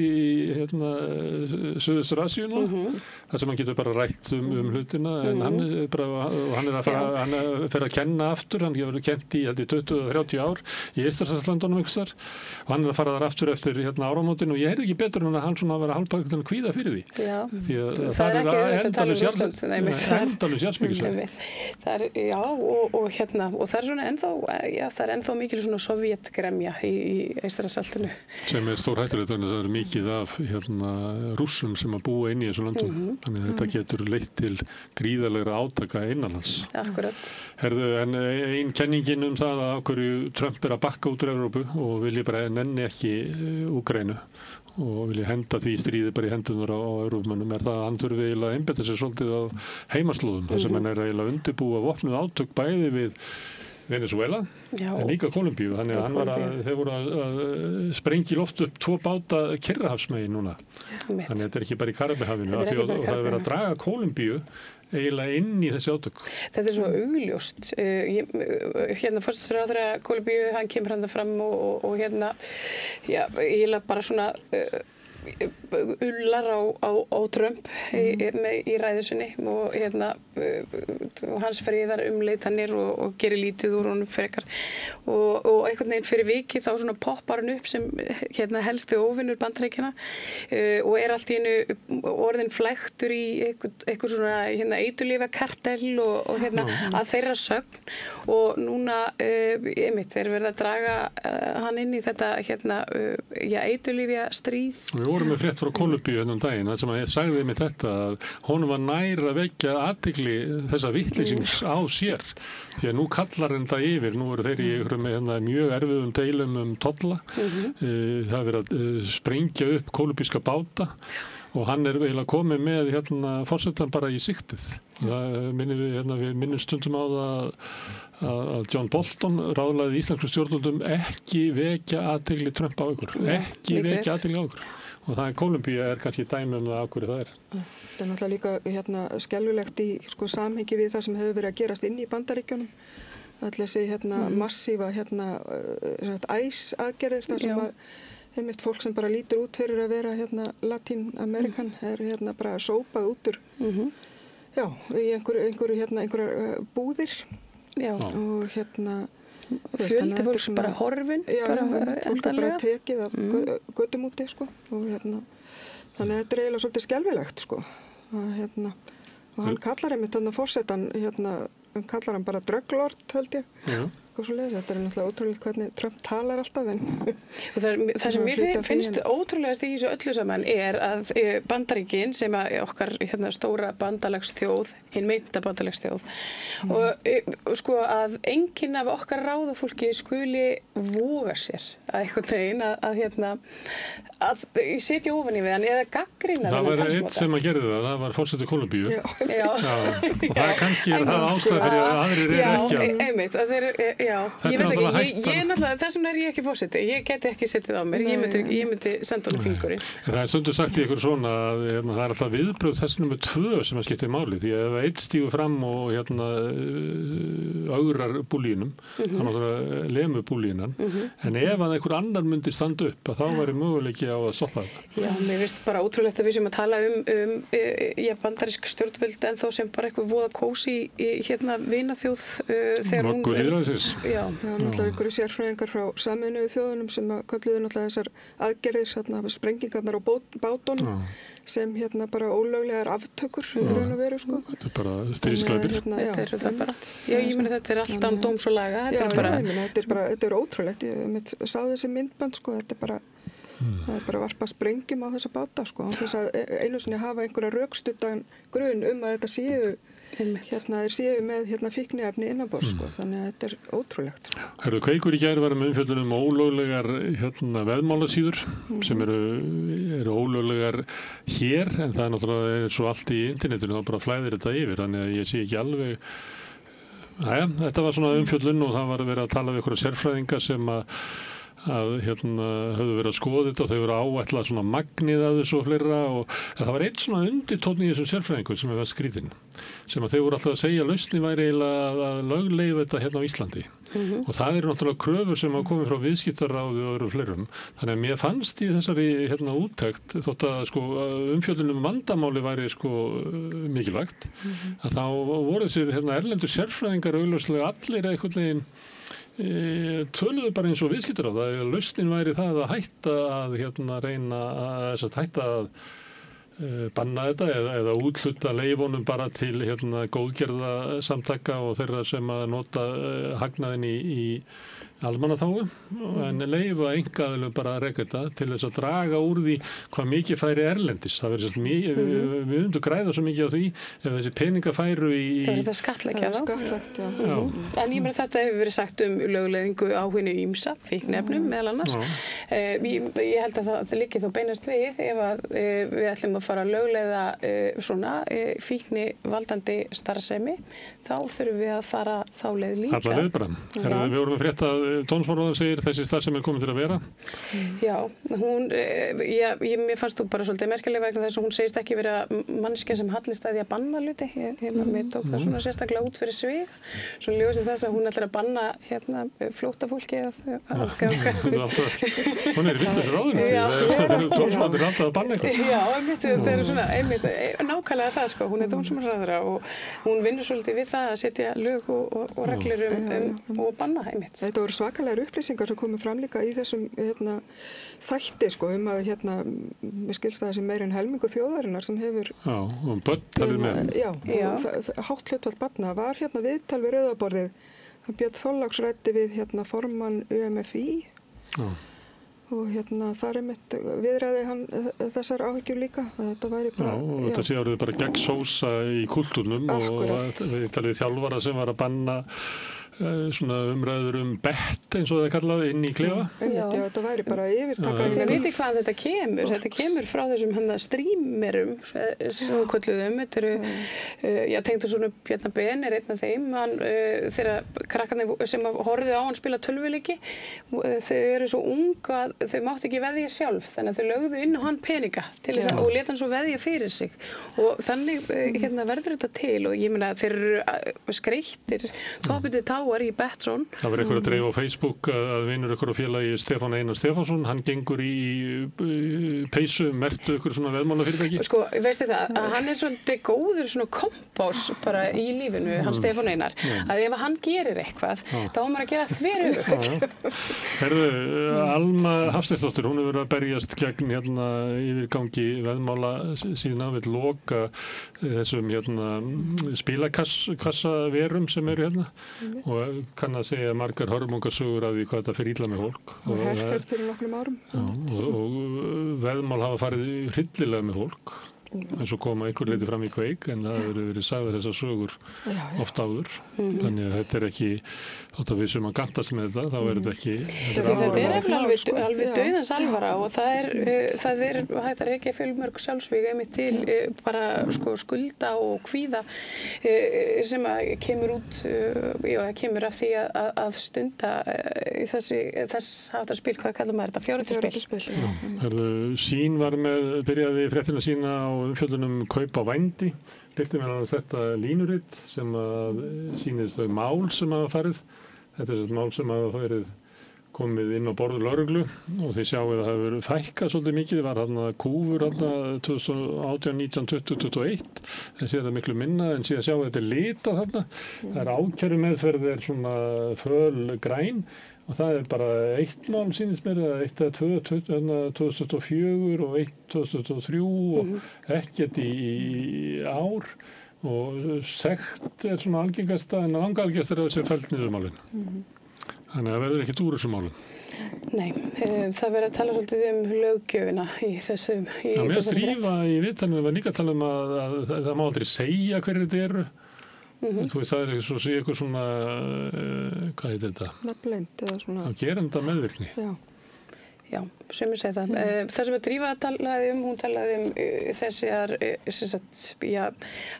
Speaker 1: Suðaustur-Asíu þar sem hann getur bara rætt hlutina, en hann er að fara að kenna aftur, hann hefur kennt í 20-30 ár í Eystrasaltslandunum og hann er að fara þar aftur eftir áramótin og ég heyrði ekki betur en að hann svona að vera hálfpartin að kvíða fyrir því.
Speaker 2: Já,
Speaker 1: því að
Speaker 2: það er ekki
Speaker 1: endalaus jarðsprengjusvæði.
Speaker 2: Já, og það er svona ennþá mikil svona sovjetgremja í Eystrasaltinu.
Speaker 1: Sem er stór hættulegt þannig að það er mikið af Rússum sem að búa inn í þessu landum. Þannig að þetta getur leitt til gríðarlegra átaka innanlands.
Speaker 2: Akkurat.
Speaker 1: Herðu, en ein kenningin það að hverju Trump er að bakka út úr Evrópu og vilji bara nenni ekki Úkraínu og vilja henda því stríði bara í hendunar á Evrópumönnum það að hann þurfi eiginlega að einbeita sér svolítið á heimaslóðum þar sem hann er eiginlega undirbúa vopnuð átök bæði við Venezuela en líka Kólumbíu þannig að þeir voru að sprengja í loft upp 2 báta Kyrrahafsmegin núna þannig að þetta er ekki bara í Karabíhafinu og það er verið að draga Kólumbíu eiginlega inn í þessi átök.
Speaker 2: Þetta er svo augljóst. Forsætisráðherra Kólumbíu, hann kemur hann fram og eiginlega bara svona ullar á Trump í ræðu sinni og hans friðar umleitanir og gerir lítið úr honum frekar og einhvern veginn fyrir viki þá svona poppar hann upp sem helsti óvinur Bandaríkjanna og er allt í einu orðin flæktur í einhver svona eiturlyfjakartell og að þeirra sögn og núna einmitt þeir verða að draga hann inn í þetta eiturlyfjastríð.
Speaker 1: Við vorum með frétt frá Kólumbíu daginn, það sem að ég sagði með þetta að honum var nær að vekja athygli þessa vitleysings á sér því að nú kallar hann það yfir, nú eru þeir í með mjög erfiðum deilum tolla, það er verið að sprengja upp kólumbíska báta og hann er eiginlega komið með forsetan bara í siktið. Við minnum stundum á það að John Bolton ráðlagði íslensku stjórnvöldum ekki vekja athygli Trump á ykkur, ekki vekja athygli á ykkur. Og það Kólumbía er kannski dæmi það af hverju það er.
Speaker 3: Það er náttúrulega líka skelfilegt í samhengi við það sem hefur verið að gerast inn í Bandaríkjunum. Alltaf þessi massífa æsaðgerðir þar sem að fólk sem bara lítur út fyrir að vera Latín-Amerikan er bara sópað út úr í einhverjar búðir og
Speaker 2: fjöldi fólks bara horfin
Speaker 3: fólk er bara tekið af götum úti og þannig að þetta er eiginlega svolítið skelfilegt og hann kallar einmitt forsetan kallar hann bara drögglord held ég þetta er náttúrulega ótrúlega hvernig Trump talar alltaf
Speaker 2: það sem mér finnst ótrúlegast í þessu öllu saman er að Bandaríkin sem að okkar stóra bandalagsþjóð hinn meinta bandalagsþjóð og að enginn af okkar ráðafólki skuli voga sér að einhvern veginn að setja ofan í við hann eða gagnrýna
Speaker 1: það var einn sem að gerði það var forseti Kólumbíu og það kannski er það ástæð fyrir að aðrir ekki
Speaker 2: einmitt ég veit ekki, þessum er ég ekki forseti ég geti ekki setið á mér ég myndi senda honum fingurinn
Speaker 1: það er stundum sagt í ykkur svona að það er alltaf viðbrögð þess nummer 2 sem að skipta í máli því að ef einn stígur fram og ögrar búlínum þannig að lemu búlínan en ef að einhver annar myndi standa upp að þá væri möguleiki á að stoppa þetta.
Speaker 2: Já, mér finnst bara ótrúlegt að við sem að tala bandarísk stjórnvöld en þó sem bara eitthvað voða kósi í vinaþjóð þegar hún
Speaker 1: Já.
Speaker 3: Það er náttúrulega einhverju sérfræðingar frá Sameinuðu þjóðunum sem kölluðu náttúrulega þessar aðgerðir, sprengingarnar á bátunum sem bara ólöglegar aftökur í raun og veru
Speaker 1: Þetta er bara stríðsglæpir.
Speaker 2: Þetta er það bara. Já, ég meina þetta er allt án dóms og laga.
Speaker 3: Þetta er ótrúlegt. Ég sá þessi myndband þetta er bara það er bara að varpa sprengjum á þessa báta án þess að einu sinni hafa einhverja rökstuddan grun að þetta séu þeir séu með fíkniefni innanborðs þannig að þetta er ótrúlegt.
Speaker 1: Herðu, Kveikur í gær var með umfjöllun ólöglegar veðmálasíður sem eru ólöglegar hér en það er náttúrulega svo allt í internetinu þá bara flæðir þetta yfir þannig að ég sé ekki alveg þetta var svona umfjöllun og það var verið að tala við einhverja sérfræðinga sem höfðu verið að skoða þetta og þau verið áætlað svona magnið að þessu og fleira og það var eitt svona undirtónn í þessum sérfræðingum sem var skrítinn sem að þau voru alltaf að segja að lausnin væri eiginlega að lögleiða þetta hérna á Íslandi og það eru náttúrulega kröfur sem hafa komið frá viðskiptaráði og öðrum fleirum þannig að mér fannst í þessari úttekt þótt að sko umfjöllun vandamáli væri sko mikilvægt að þá voru þessir erlendu sérfræðingar augljóslega allir einhvern veginn töluðu bara eins og viðskiptaráð að lausnin væri það að hætta að reyna að hætta að banna þetta eða úthluta leyfunum bara til góðgerða samtaka og þeirra sem að nota hagnaðin í almannaþágu en leyfa einkaaðilum bara að reka þetta til þess að draga úr því hvað mikið færi erlendis. Það verður við myndum græða svo mikið á því ef þessi peninga færu í...
Speaker 2: Það verður þetta skattleggja En ég meina þetta hefur verið sagt lögleiðingu á hinu ýmsa, fíkniefnum meðal annars. Ég held að það liggi þó beinast við ef að við ætlum að fara að lögleiða svona fíknivaldandi starfsemi þá þurfum við að fara þá leið líka.
Speaker 1: Alla leið bara. Við vorum að frétta Dómsmálaráðherra segir þessi starfsemi er komin til að vera.
Speaker 2: Já, mér fannst þú bara svolítið merkileg vegna þess að hún segist ekki vera manneskja sem hallist að því að banna hluti. Mér tók það svona sérstaklega út fyrir svig. Svo ljósið þess að hún ætlar að banna flóttafólki
Speaker 1: Hún er villur ráðuneyti. Dómsmálaráðherra er alltaf að banna eitthvað.
Speaker 2: Já, þetta er svona nákvæmlega það sko. Hún er dómsmálaráðherra og hún vinnur svolítið við það að setja lög og reglur og banna einmitt.
Speaker 3: Þetta voru svakalegar upplýsingar sem komið fram líka í þessum þætti sko að mér skilst það sem meira en helmingu þjóðarinnar sem hefur
Speaker 1: og börn talið með.
Speaker 3: Já, hátt hlutfall barna var viðtal við Rauðaborðið Björn Þorláks ræddi við formann UMFI og þar einmitt viðræði hann þessar áhyggjur líka að þetta væri bara
Speaker 1: og þetta sé orðið bara gegn sósa í kúltúrnum og við talið þjálfara sem var að banna svona umræður bett eins og það kallaði inn í klefa.
Speaker 3: Þetta væri bara yfirtaka.
Speaker 2: Þið viti hvað þetta kemur. Þetta kemur frá þessum streamerum sem kölluðum. Þetta eru, tengdu svona Bjarna Ben er einn af þeim. Þegar krakkarnir sem horfðu á hann spila tölvuleiki, þau eru svo ung að þau mátt ekki veðja sjálf. Þannig að þau lögðu inn á hann peninga og leta hann svo veðja fyrir sig. Og þannig verður þetta til og ég meina þeir eru skreittir, toppitið í Betsson. Það
Speaker 1: var einhver að dreifa á Facebook að vinur ykkur á félagi Stefán Einar Stefánsson, hann gengur í peysu, mertu ykkur svona veðmálafyrirtæki.
Speaker 2: Sko, veistu það, að hann er svolítið góður svona kompás bara í lífinu, hann Stefán Einar, að ef hann gerir eitthvað, þá var maður að gera þveröfugt.
Speaker 1: Herðu, Alma Hafsteinsdóttir, hún hefur verið að berjast gegn yfirgangi veðmála síðan að við loka þessum spilakassaverum sem eru og kann að segja margar hörmungarsögur af því hvað þetta fyrir illa með fólk.
Speaker 3: Og herferð fyrir nokkrum árum.
Speaker 1: Og veðmál hafa farið hryllilega með fólk. En svo koma einhver leiti fram í kveik en það hefur verið sagðar þessar sögur oft áður. Þannig að þetta er ekki, þótt að við sem að gantast með þetta, þá er þetta ekki...
Speaker 2: Þetta er alveg dauðans alvara og það er hægt að rekja fjölmörg sjálfsvíg einmitt til bara skulda og kvíða sem að kemur út, kemur af því að stunda þess háttarspil, hvað kallar maður þetta?
Speaker 3: Fjárhættuspil.
Speaker 1: Sín var byrjaði fréttina sína á umfjöllunum kaup á vændi. Lykti meðal annars þetta línuritt sem að sýnist þau mál sem hafa farið. Þetta er þetta mál sem hafa farið komið inn á borð lögreglu og þið sjáu að það hefur verið fækkað svolítið mikið. Það var þarna kúfur 2018, 19, 20, 21 en síðan er miklu minna en síðan sjáu þetta er litað þarna. Það er ákæru meðferð er svona föl græn og það er bara eitt mál sýnist mér að eitt að 2024 og eitt 2023 og ekkert í ár og sekt er svona algengasta en langalgengast er þessi fellt niður málin. Þannig að það verður ekkert úr þessu málum.
Speaker 2: Nei, það verður að tala svolítið löggjöfina í þessum...
Speaker 1: Mér strífa í viðtalinu var líka að tala að það má aldrei segja hverju þetta eru. Þú veist, það er eitthvað svona, hvað heitir þetta?
Speaker 3: Nafnleynd eða svona...
Speaker 1: Gerenda meðvirkni.
Speaker 3: Já.
Speaker 2: Já, sumir segja það. Það sem að Drífa talaði hún talaði þessar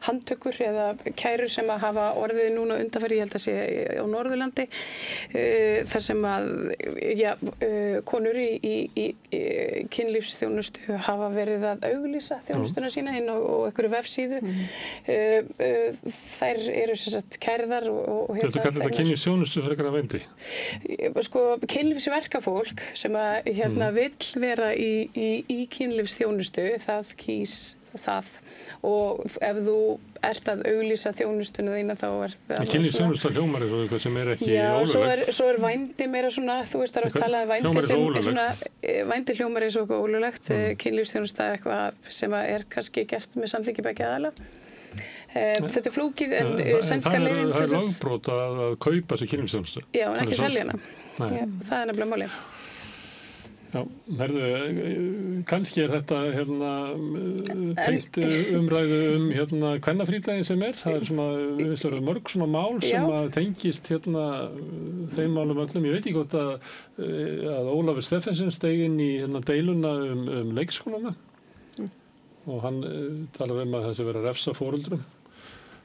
Speaker 2: handtökur eða kærur sem að hafa orðið núna undanfæri, ég held að sé á Norðurlandi, þar sem að konur í kynlífsþjónustu hafa verið að auglýsa þjónustuna sína inn á einhverju vefsíðu. Þær eru kærðar og
Speaker 1: Þú kallar þetta kynlífsþjónustu frekar að vendi?
Speaker 2: Sko, kynlífsverkafólk sem að vill vera í kynlífsþjónustu, það kýs það og ef þú ert að auglýsa þjónustuna þína þá það
Speaker 1: kynlífsþjónusta hljómar er eitthvað sem er ekki ólöglegt.
Speaker 2: Svo er vændi meira svona, þú veist að talaði vændi sem er svona, vændi hljómar er svo ólöglegt, kynlífsþjónusta eitthvað sem er kannski gert með samþykki beggja aðila. Þetta er flókið en sænska leiðin
Speaker 1: það er lögbrot að kaupa sér kynlífsþjónustu.
Speaker 2: Já, en ekki selja hana. Það er nefnilega málið.
Speaker 1: Já, kannski er þetta tengt umræðu kvennafrídaginn sem er. Það er svona mörg svona mál sem að tengist þeim málum öllum. Ég veit ekki hvort að Ólafur Steffensen steig inn í deiluna leikskólana og hann talar að það sé vera að refsa foreldrum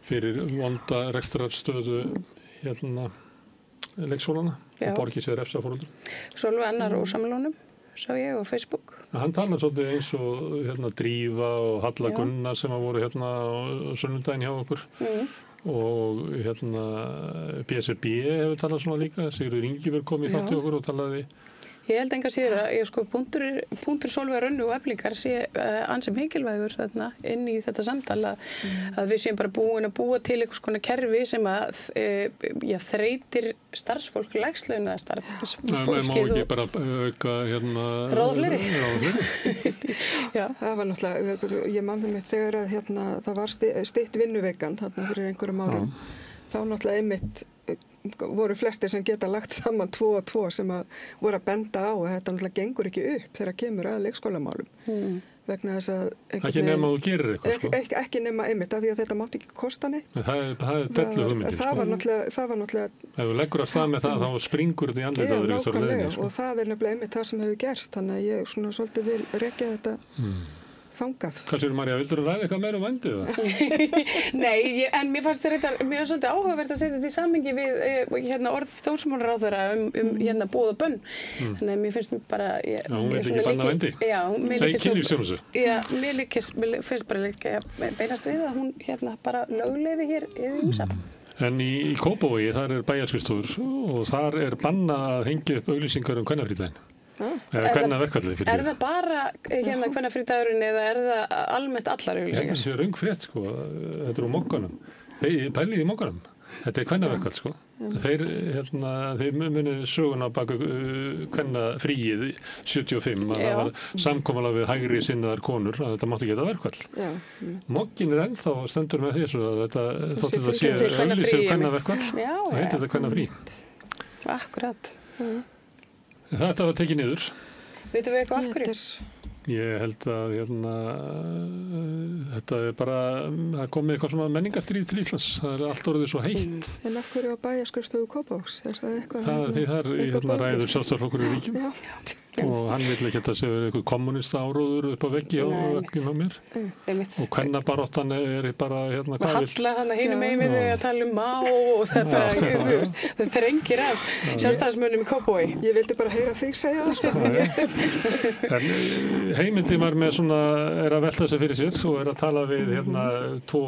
Speaker 1: fyrir vonda rekstrarstöðu leikskólana og borgi sér refsa foreldrum.
Speaker 2: Svolítið annar úr samlónum sá ég á Facebook.
Speaker 1: Hann talar svolítið eins og Drífa og Halla Gunnar sem voru á sunnudaginn hjá okkur og BSRB hefur talað svona líka. Sigurður Ingibjörg kom í þátt í okkur og talaði.
Speaker 2: Ég held enga síður að punktur Sólveigar Önnu og Eflingar sé ansi mikilvægur þarna inn í þetta samtal að við séum bara búin að búa til einhvers konar kerfi sem að þreytir starfsfólk lægslaunaða starfsfólkið.
Speaker 1: Má ekki bara auka
Speaker 2: ráða fleiri.
Speaker 3: Það var náttúrulega, ég man það mitt þegar að það var stytt vinnuvikan þarna fyrir einhverjum árum. Þá náttúrulega einmitt voru flestir sem geta lagt saman 2 og 2 sem að voru að benda á að þetta náttúrulega gengur ekki upp þegar kemur að leikskólamálum. Vegna þess að
Speaker 1: ekki nema þú gerir eitthvað
Speaker 3: ekki nema einmitt af því að þetta mátti ekki kosta neitt.
Speaker 1: Það er dellu hugmyndin.
Speaker 3: Það var náttúrulega
Speaker 1: ef þú leggur af stað með það þá springur þetta í andlitið á þér í stóru leiðinni.
Speaker 3: Og það er nefnilega einmitt það sem hefur gerst, þannig að ég svona svolítið vil rekja þetta þangað.
Speaker 1: Hvað sér María, vildur þú ræða eitthvað meira vændið það?
Speaker 2: Nei, en mér fannst mér svolítið áhugavert að setja þetta í samhengi við orð dómsmálaráðherra boð og bönn. Þannig að mér finnst bara
Speaker 1: hún veit ekki banna vændi?
Speaker 2: Já, mér
Speaker 1: kynlífsþjónustu.
Speaker 2: Já, mér finnst bara líka beinast við að hún bara lögleiði hér yfir ýmsa.
Speaker 1: En í Kópavogi, þar er bæjarskrifstofur og þar er banna að hengja upp auglýsingar kvennafrídaginn. Eða kvennaverkfallið fyrir því.
Speaker 2: Er það bara kvennafrídagurinn eða er það almennt allar auglýsingar?
Speaker 1: Þetta er röng frétt Þetta er úr Mogganum. Pælið í Mogganum. Þetta er kvennaverkfall Þeir muni söguna bak kvennafríið 75 að það var samkomulag við hægri sinnaðar konur að þetta mátti geta verkfall. Moggin er ennþá stendur með þessu að þetta þótti það sé auglýsir kvennaverkfall. Það heitir þetta kvennafrí.
Speaker 2: Akkurat.
Speaker 1: Þetta var tekið niður.
Speaker 2: Veitum við eitthvað af hverju?
Speaker 1: Ég held að þetta er bara það komið eitthvað svona menningarstríð til Íslands. Það er allt orðið svo heitt.
Speaker 3: En af hverju á bæjarskrifstofu Kópavogs? Er það eitthvað?
Speaker 1: Það er ræður Sjálfstæðisflokkur í ríkjum. Og hann vill ekki þetta sé verið eitthvað kommunista áróður upp á veggi á mér. Og kvennabaráttan er bara
Speaker 2: Halla hann að hinum megin við þau að tala um má og það er bara, það þrengir af sjálfstæðismönnum í Kópavogi.
Speaker 3: Ég vildi bara heyra þig segja það,
Speaker 1: En heimildin var með svona, er að velta sig fyrir sér og er að tala við 2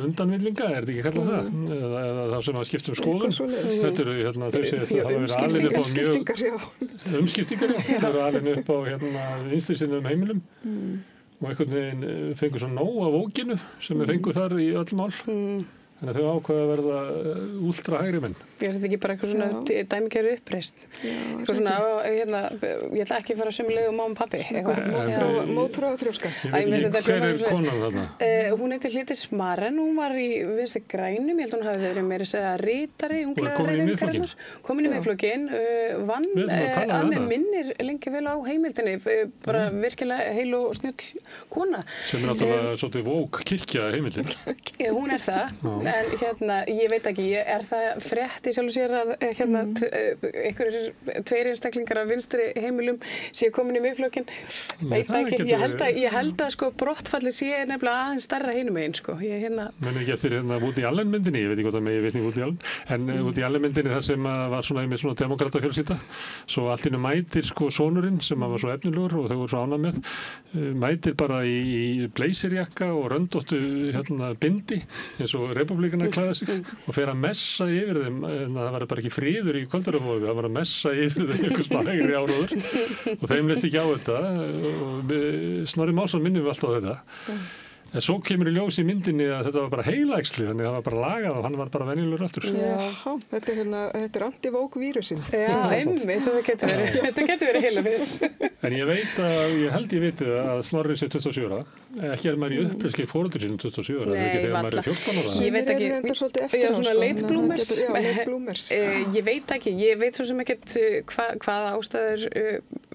Speaker 1: undanvillinga, er þetta ekki kallað það? Eða það sem að skipta skoðun. Þetta eru, þeir segja að það hafa verið alveg upp á mjög umskiptingar, það eru alveg upp á vinstri heimilum og einhvern veginn fengur svo nóg af óginu sem fengur þar í öll mál. Þannig að þau ákveða að verða últra hægri menn.
Speaker 2: Er þetta ekki bara eitthvað svona dæmigerð uppreist? Eitthvað svona, ég ætla ekki að fara sömu leið og mamma og pabbi.
Speaker 3: Mótþróa þrjóska.
Speaker 1: Hver er konan þarna?
Speaker 2: Hún heitir Hlédís Maren, hún var í Vinstri grænum, ég held hún hafi verið meira að segja ritari, hún gleðar komin í Miðflokkinn, vann að með minnir lengi vel á heimildinni, bara virkilega heil og snull kona.
Speaker 1: Sem er náttúrulega svolítið vók kirkja heimildin.
Speaker 2: Hún er það. En ég veit ekki, er það frétt í sjálfu sér að einhverjir tveir einstaklingar af vinstri heimilum séu komin í Miðflokkinn? Veit ekki, ég held að sko brottfalli sé nefnilega aðeins stærra hinum megin, sko.
Speaker 1: Menn ekki eftir Woody Allen myndinni, ég veit ekki hvað það með ég vitni Woody Allen, en Woody Allen myndinni það sem var svona með svona demokrata fjölskylda, svo allt innu mætir sko sonurinn sem var svo efnilegur og þau voru svo ánægð með, mætir bara í blazerjakka og röndóttu bindi eins og repúblíkanar klæða sig og fer að messa yfir þeim, en það var bara ekki friður í kvöldurumóðu, það var að messa yfir þeim einhvers hægri áróður og þeim leitt ekki á þetta og Snorri Másson minnum við alltaf á þetta. En svo kemur í ljós í myndinni að þetta var bara heilaæxli, þannig að það var bara lagað og hann var bara venjulegur aftur.
Speaker 3: Já, þetta er anti-Vogue-vírusinn.
Speaker 2: Já, einmitt, þetta getur verið heilavírus.
Speaker 1: En ég held ég viti að Snorri sé 27 ára, ekki er maður í upplýsli fóreldri sínum 27 ára, það er ekki þegar maður er 14 ára.
Speaker 2: Ég veit ekki, svona late bloomers. Ég veit ekki, ég veit svo sem ekkert hvaða ástæður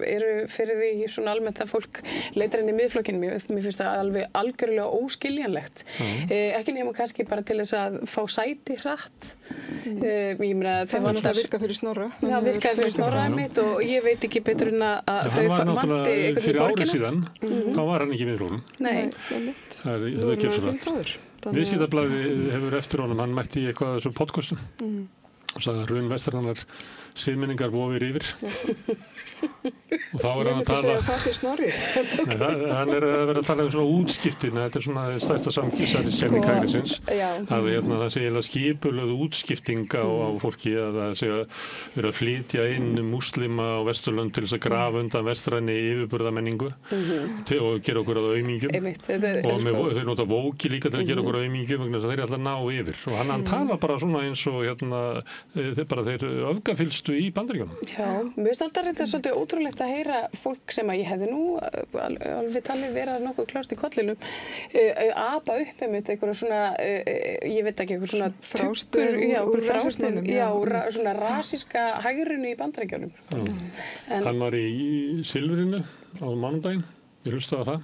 Speaker 2: eru fyrir því svona almennt að fólk leitar inn í Miðflokkinn. Mér finnst það alveg algjörlega óskiljanlegt. Ekki nema kannski bara til þess að fá sæti hratt.
Speaker 3: Það virka fyrir Snorra.
Speaker 2: Það virkaði fyrir Snorra einmitt og ég veit ekki betur en að þau vanti einhvern
Speaker 1: fyrir árið síðan, þá var hann ekki í Miðflokknum.
Speaker 2: Nei.
Speaker 1: Það kemur svo Viðskiptablaðið hefur eftir honum, hann mætti í eitthvað þessum podcastum og sagði að Rún Vestrannar siðmenningar vofir yfir og þá er hann að tala
Speaker 3: það sé Snorri
Speaker 1: hann er að vera að tala svona útskiptin, þetta er svona stærsta samkynning hægrisins að það sé eiginlega skipulögð útskipting á fólki að það sé að vera að flytja inn múslima á Vesturlönd til þess að grafa undan vestræni yfirburðamenningu og gera okkur að aumingjum og þeir nota Vogue líka til að gera okkur að aumingjum vegna þess að þeir alltaf ná yfir og hann talar bara svona eins og þeir öfgafylstu í Bandaríkjunum.
Speaker 2: Já, mér finnst alltaf þetta svolítið ótrúlegt að heyra fólk sem að ég hefði nú alveg talið vera nokkuð klárt í kollinum apa upp einhverja svona, ég veit ekki, einhverja svona þrástöðum, svona rasíska hægrinu í Bandaríkjunum.
Speaker 1: Hann var í Silfrinu á mánudaginn, ég hlustaði á það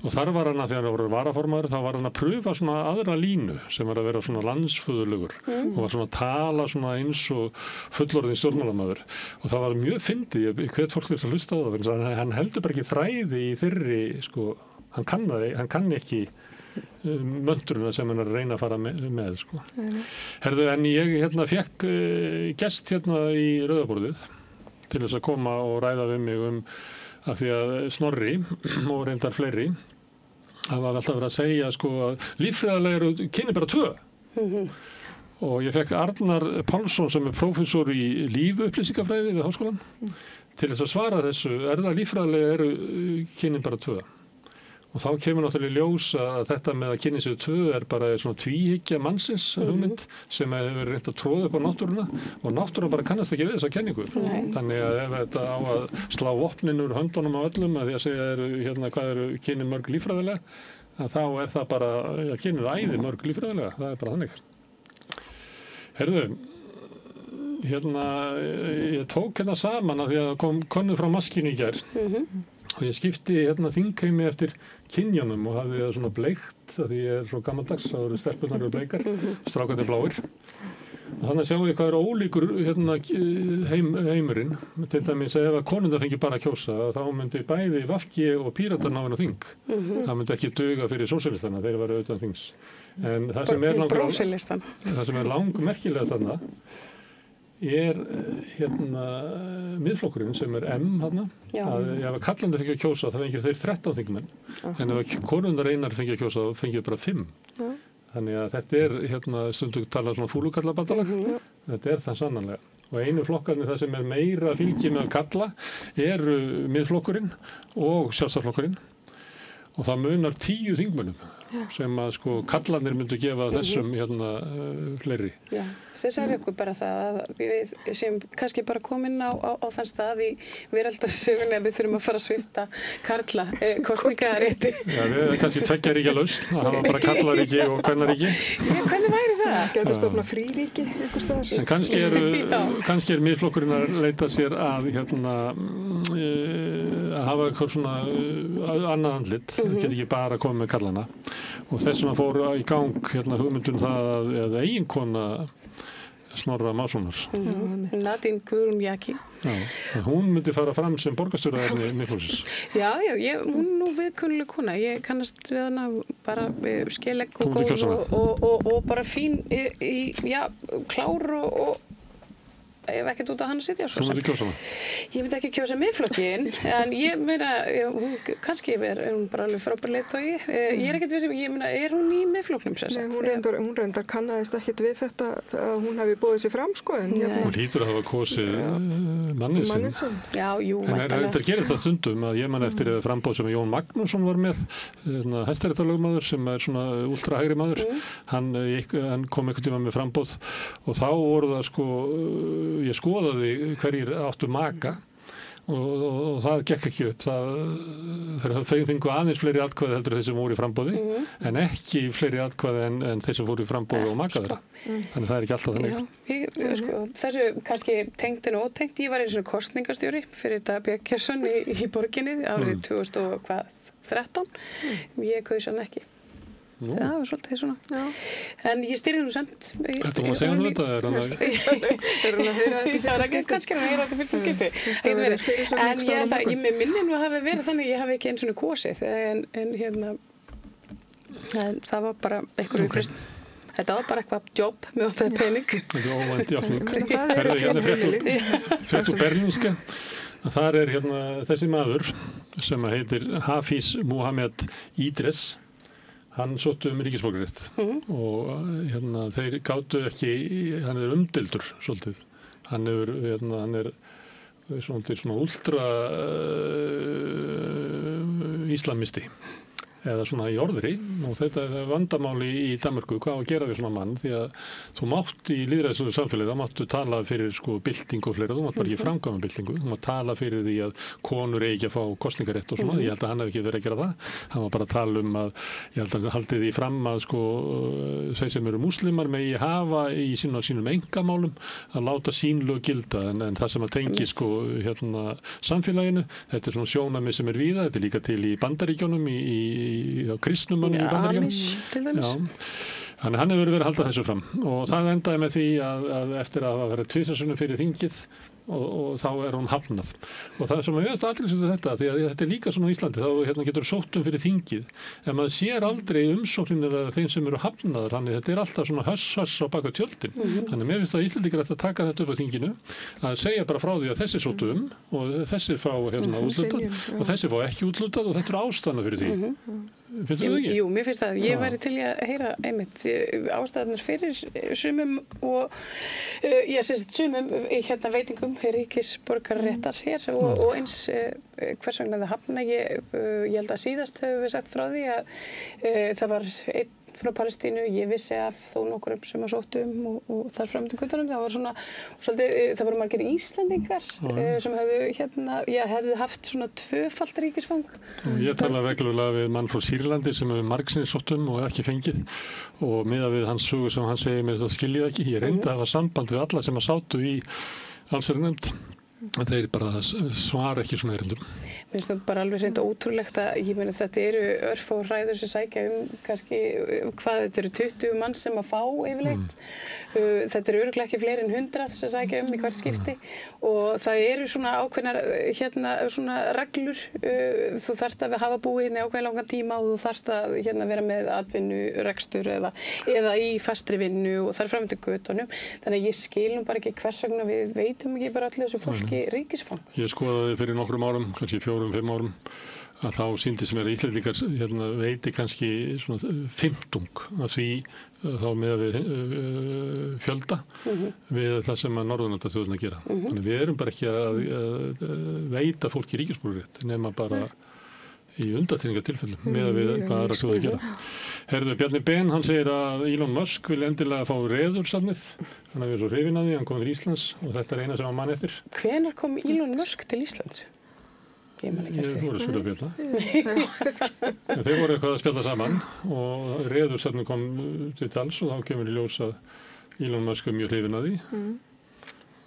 Speaker 1: og þar var hann að þegar hann voru varaformaður þá var hann að pröfa svona aðra línu sem var að vera svona landsföðulegur og var svona að tala svona eins og fullorðin stjórnmálamaður og það var mjög fyndið, ég hvet fólk til að hlusta á það hann heldur bara ekki þræði í þeirri sko, hann kann ekki möndurina sem hann er að reyna að fara með sko. Herðu, en ég fekk gest í Rauðaborðið til þess að koma og ræða við mig af því að Snorri og reyndar fleiri hafa alltaf verið að segja sko að líffræðilega eru kynin bara 2 og ég fekk Arnar Pálsson sem er prófessor í lífupplýsingafræði við háskólann til þess að svara þessu, það líffræðilega eru kynin bara 2 og þá kemur náttúrulega ljós að þetta með að kynin séu 2 er bara svona tvíhyggja mannsins hugmynd sem hefur reynt að tróða upp á náttúruna og náttúran bara kannast ekki við þessa kenningu. Þannig að ef þetta á að slá vopnin úr höndunum á öllum að því að segja hvað eru kynin mörg líffræðilega, að þá er það bara kynin eru æði mörg líffræðilega, það er bara þannig. Herðu, ég tók saman að því að kom könnuð frá maskínu í gær og ég skipti þingheimi eftir kynjunum og hafði það svona bleikt að því ég er svo gamaldags, þá eru stelpurnar bleikar, strákarnir bláir og þannig sjáum við hvað er ólíkur heimurinn til dæmis ef að konundar fengi bara að kjósa þá myndi bæði VG og Píratar ná inn á þing það myndi ekki duga fyrir sósíalistana, þeir væru utan þings en það sem er langmerkilega þarna er miðflokkurinn sem er M þarna að ef kallandi fengi að kjósa þá fengir þeir 13 þingmenn en ef konundar einar fengi að kjósa þá fengir bara 5 þannig að þetta er stundum talað svona fúlukallabandalag þetta er það sannanlega og einu flokkarnir það sem er meira fylgi með að kalla eru miðflokkurinn og sjálfstæðisflokkurinn og það munar 10 þingmönnum sem að sko kallarnir myndu gefa þessum fleiri.
Speaker 2: Já, sem sagði okkur bara það að við séum kannski bara komin á þann stað í veraldarsögunni að við þurfum að fara að svipta karla kosningarétti.
Speaker 1: Já, við erum kannski tveggja ríkja lausn, það var bara kallaríki og kvennaríki.
Speaker 2: Hvernig væri
Speaker 3: Gæti stofna fríríki einhvers staðar.
Speaker 1: En kannski Miðflokkurinn að leita sér að að hafa eitthvað svona annað andlit, geti ekki bara komið með kallana og þess vegna fór í gang hugmyndun það að eiginkona Snorra Mássonar.
Speaker 2: Nadine Guðrún Jaki.
Speaker 1: Hún myndi fara fram sem borgarstjóraefni Miðflokksins.
Speaker 2: Já, hún nú viðkunnuleg kona. Ég kannast við hana bara skelegg og góð og bara fín klár og ég hef ekkert út á hann að sitja.
Speaker 1: Þú myndi kjósa hana?
Speaker 2: Ég myndi ekki kjósa Miðflokkinn, en ég meina, kannski er hún bara alveg frábær leiðtogi. Ég er ekkert við sem, ég meina, er hún í Miðflokknum sem sagt?
Speaker 3: Nei, hún reyndar kannaðist ekkert við þetta að hún hafi bóðið sér fram, sko.
Speaker 1: Hún hlýtur að hafa kosið manninn sinn.
Speaker 2: Já, jú,
Speaker 1: væntanlega. En þetta gerir það stundum að ég man eftir frambóð sem Jón Magnússon var með, hæstaréttarlögmaður sem er svona ultra hægri maður. Hann kom einhvern tíma með frambóð og þá voru það sko ég skoðaði hverjir áttu maka og það gekk ekki upp. Þeir fengu aðeins fleiri atkvæði heldur þeir sem voru í frambóði en ekki fleiri atkvæði en þeir sem voru í frambóði og maka þeirra. Þannig það er ekki alltaf þannig.
Speaker 2: Þessu kannski tengt en ótengt. Ég var eins og kosningastjóri fyrir Dag Bjarkjason í borginni árið 2013. Ég kaus hann ekki. Það var svolítið svona. En ég styrði nú samt.
Speaker 1: Þetta má segja þetta?
Speaker 3: Er hann að heyra þetta í fyrsta skipti?
Speaker 2: Kannski er hann að heyra þetta í fyrsta skipti. En ég minni nú að hafi verið þannig ég hafi ekki eins og kosið. En það var bara einhverju krist. Þetta var bara eitthvað jobb með þetta pening.
Speaker 1: Þetta er óvænt játning. Frétt úr berlínska. Þar er þessi maður sem heitir Hafiz Mohamed Idris. Hann sótti ríkisborgararétt og þeir gátu ekki, hann er umdeildur svolítið. Hann er svona ultra íslamisti eða svona í orðri og þetta er vandamáli í Danmörku hvað að gera við svona mann því að þú mátt í lýðræðislegu samfélagi þá máttu tala fyrir byltingu og fleira, þú mátt bara ekki framkvæma byltingu, þú mátt tala fyrir því að konur eigi ekki að fá kosningarétt og svona, ég held að hann hef ekki verið að gera það, hann var bara að tala að ég held að haldið því fram að þeir sem eru múslimar megi hafa í sínum einkamálum að láta sín lög gilda en það sem að tengi samfélaginu, þetta er svona sjónarmið sem er víða, þetta er líka til í Bandaríkjunum á kristnumönnum í Bandaríkjunum. Þannig hann hefur verið að halda þessu fram og það endaði með því að eftir að hafa verið tvisvarsinnum fyrir þingið og þá er hún hafnað. Og það er sem að viðast athyglisvert þetta því að þetta er líka svona á Íslandi þá getur sótt fyrir þingið en maður sér aldrei umsóknir af þeim sem eru hafnaðar þannig þetta er alltaf svona höss á bak við tjöldin. Þannig mér finnst að Íslendingar ættu að taka þetta upp á þinginu að segja bara frá því að þessi sóttu og þessir fá útlutað og þessir fá ekki útlutað og þetta er ástæðan fyrir því. Finnst þú það ekki?
Speaker 2: Jú, mér finnst það. Ég væri til að heyra einmitt ástæðunar fyrir sumum og sumum veitingum ríkisborgararéttar hér og eins hvers vegna það hafna. Ég held að síðast hefur við sagt frá því að það var einn frá Palestínu, ég vissi af þó nokkurum sem að sóttu og þar fram til göttunum. Það var svona, það voru margir Íslendingar sem hefðu haft svona tvöfalt ríkisfang.
Speaker 1: Ég tala reglulega við mann frá Sýrlandi sem hefur margsinnis sóttum og ekki fengið og miðað við hans sögu sem hann segir mér það skiljið ekki. Ég reyndi að hafa samband við alla sem að sátu í allsherjarnefnd. Þeir bara svara ekki svona erindum.
Speaker 2: Mér finnst það bara alveg hreint ótrúlegt að ég meina þetta eru örfá hræður sem sækja kannski hvað þetta eru 20 mann sem að fá yfirleitt. Þetta eru örugglega ekki fleiri en 100 sem sækja í hvert skipti og það eru svona ákveðnar svona reglur. Þú þarft að hafa búið hérna í ákveðin langan tíma og þú þarft að vera með atvinnu, rekstur eða í fastri vinnu og þar fram til götunum. Þannig að ég skil nú bara ekki hvers vegna við veitum ekki bara allir þessu fólki ríkisfang.
Speaker 1: Ég skoðaði fyrir nokkrum árum, kannski 4-5 árum, að þá sýndi sem Íslendingar veiti kannski svona 50 af því þá með við fjölda við það sem að Norðurlandaþjóðirnar gera. Þannig við erum bara ekki að veita fólki ríkisborgararétt nema bara í undantekningartilfellum með við hvað aðra þjóðir gera. Herðu, Bjarni Ben, hann segir að Elon Musk vil endilega fá reðursafnið. Hann hefur svo hrifinn af því, hann kom til Íslands og þetta er eina sem hann mann eftir.
Speaker 2: Hvenær kom Elon Musk til Íslands? ekki, ég man ekki
Speaker 1: Þú voru að spila bjalla. Þeir voru eitthvað að spjalla saman og reðurstefnu kom til tals og þá kemur í ljós að Elon Musk mjög hrifinn að því.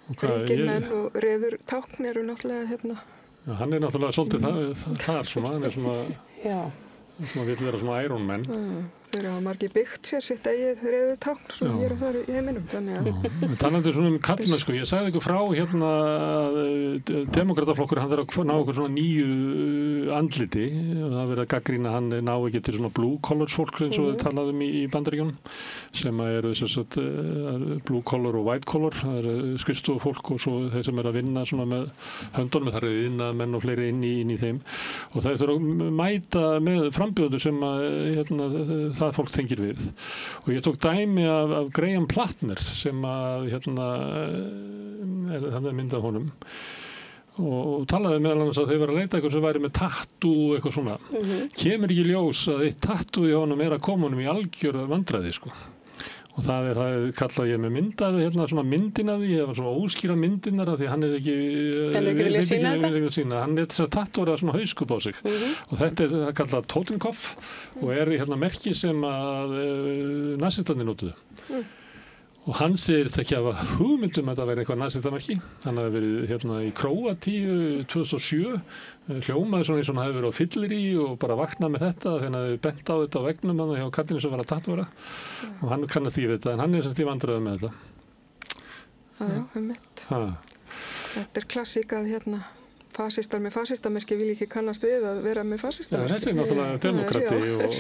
Speaker 3: Ríkir menn og reður tákn eru náttúrulega hérna.
Speaker 1: Já, hann náttúrulega svolítið þar svona, hann svona, svona vill vera svona Iron Man.
Speaker 3: Þeir hafa margir byggt sér sitt eigið reður tákn svona hér og þar í heiminum.
Speaker 1: Talandi svona karlmennsku, ég sagði ykkur frá hérna demokrataflokkur, hann þarf að ná okkur svona nýju andliti og það verið að gagnrýna hann ná ekki til svona blue collars fólk eins og þau talaðum í Bandaríkjunum sem eru sagt, blue collar og white collar, það eru skrifstofufólk og svo þeir sem eru að vinna svona með höndunum, það eru iðnaðarmenn og fleiri inn í þeim og það þurfa að mæta með frambjóður sem að hérna, það fólk tengir við og ég tók dæmi af Graham Plattner sem að hérna þannig að mynda honum og talaði meðal annars að þeir verið að leita eitthvað sem væri með tattoo eitthvað svona kemur ekki ljós að eitt tattoo í honum að koma honum í algjör vandræði sko og það kallaði ég með myndaði hérna svona myndinaði, ég var svona óskýra myndinar af því hann ekki
Speaker 2: vilja sína þetta
Speaker 1: hann þess að tattúra svona hauskup á sig og þetta það kallað Totenkopf og hérna merki sem að nasistandi notuðu og hann segir þetta ekki að hafa hugmyndum að þetta væri eitthvað nazistamerki hann hafi verið hérna í Króatíu 2007 hljómaði svona eins og hann hafi verið á fyllir í og bara vaknað með þetta þegar hann hafi bent á þetta á vegnum hann hjá kallinu sem var að tattúra og hann kannast því við þetta en hann semst í vandræðum með þetta
Speaker 3: mitt þetta klassík að hérna fasistar með fasistamerki vil ekki kannast við að vera með fasistamerki.
Speaker 1: Þetta náttúrulega demokrati og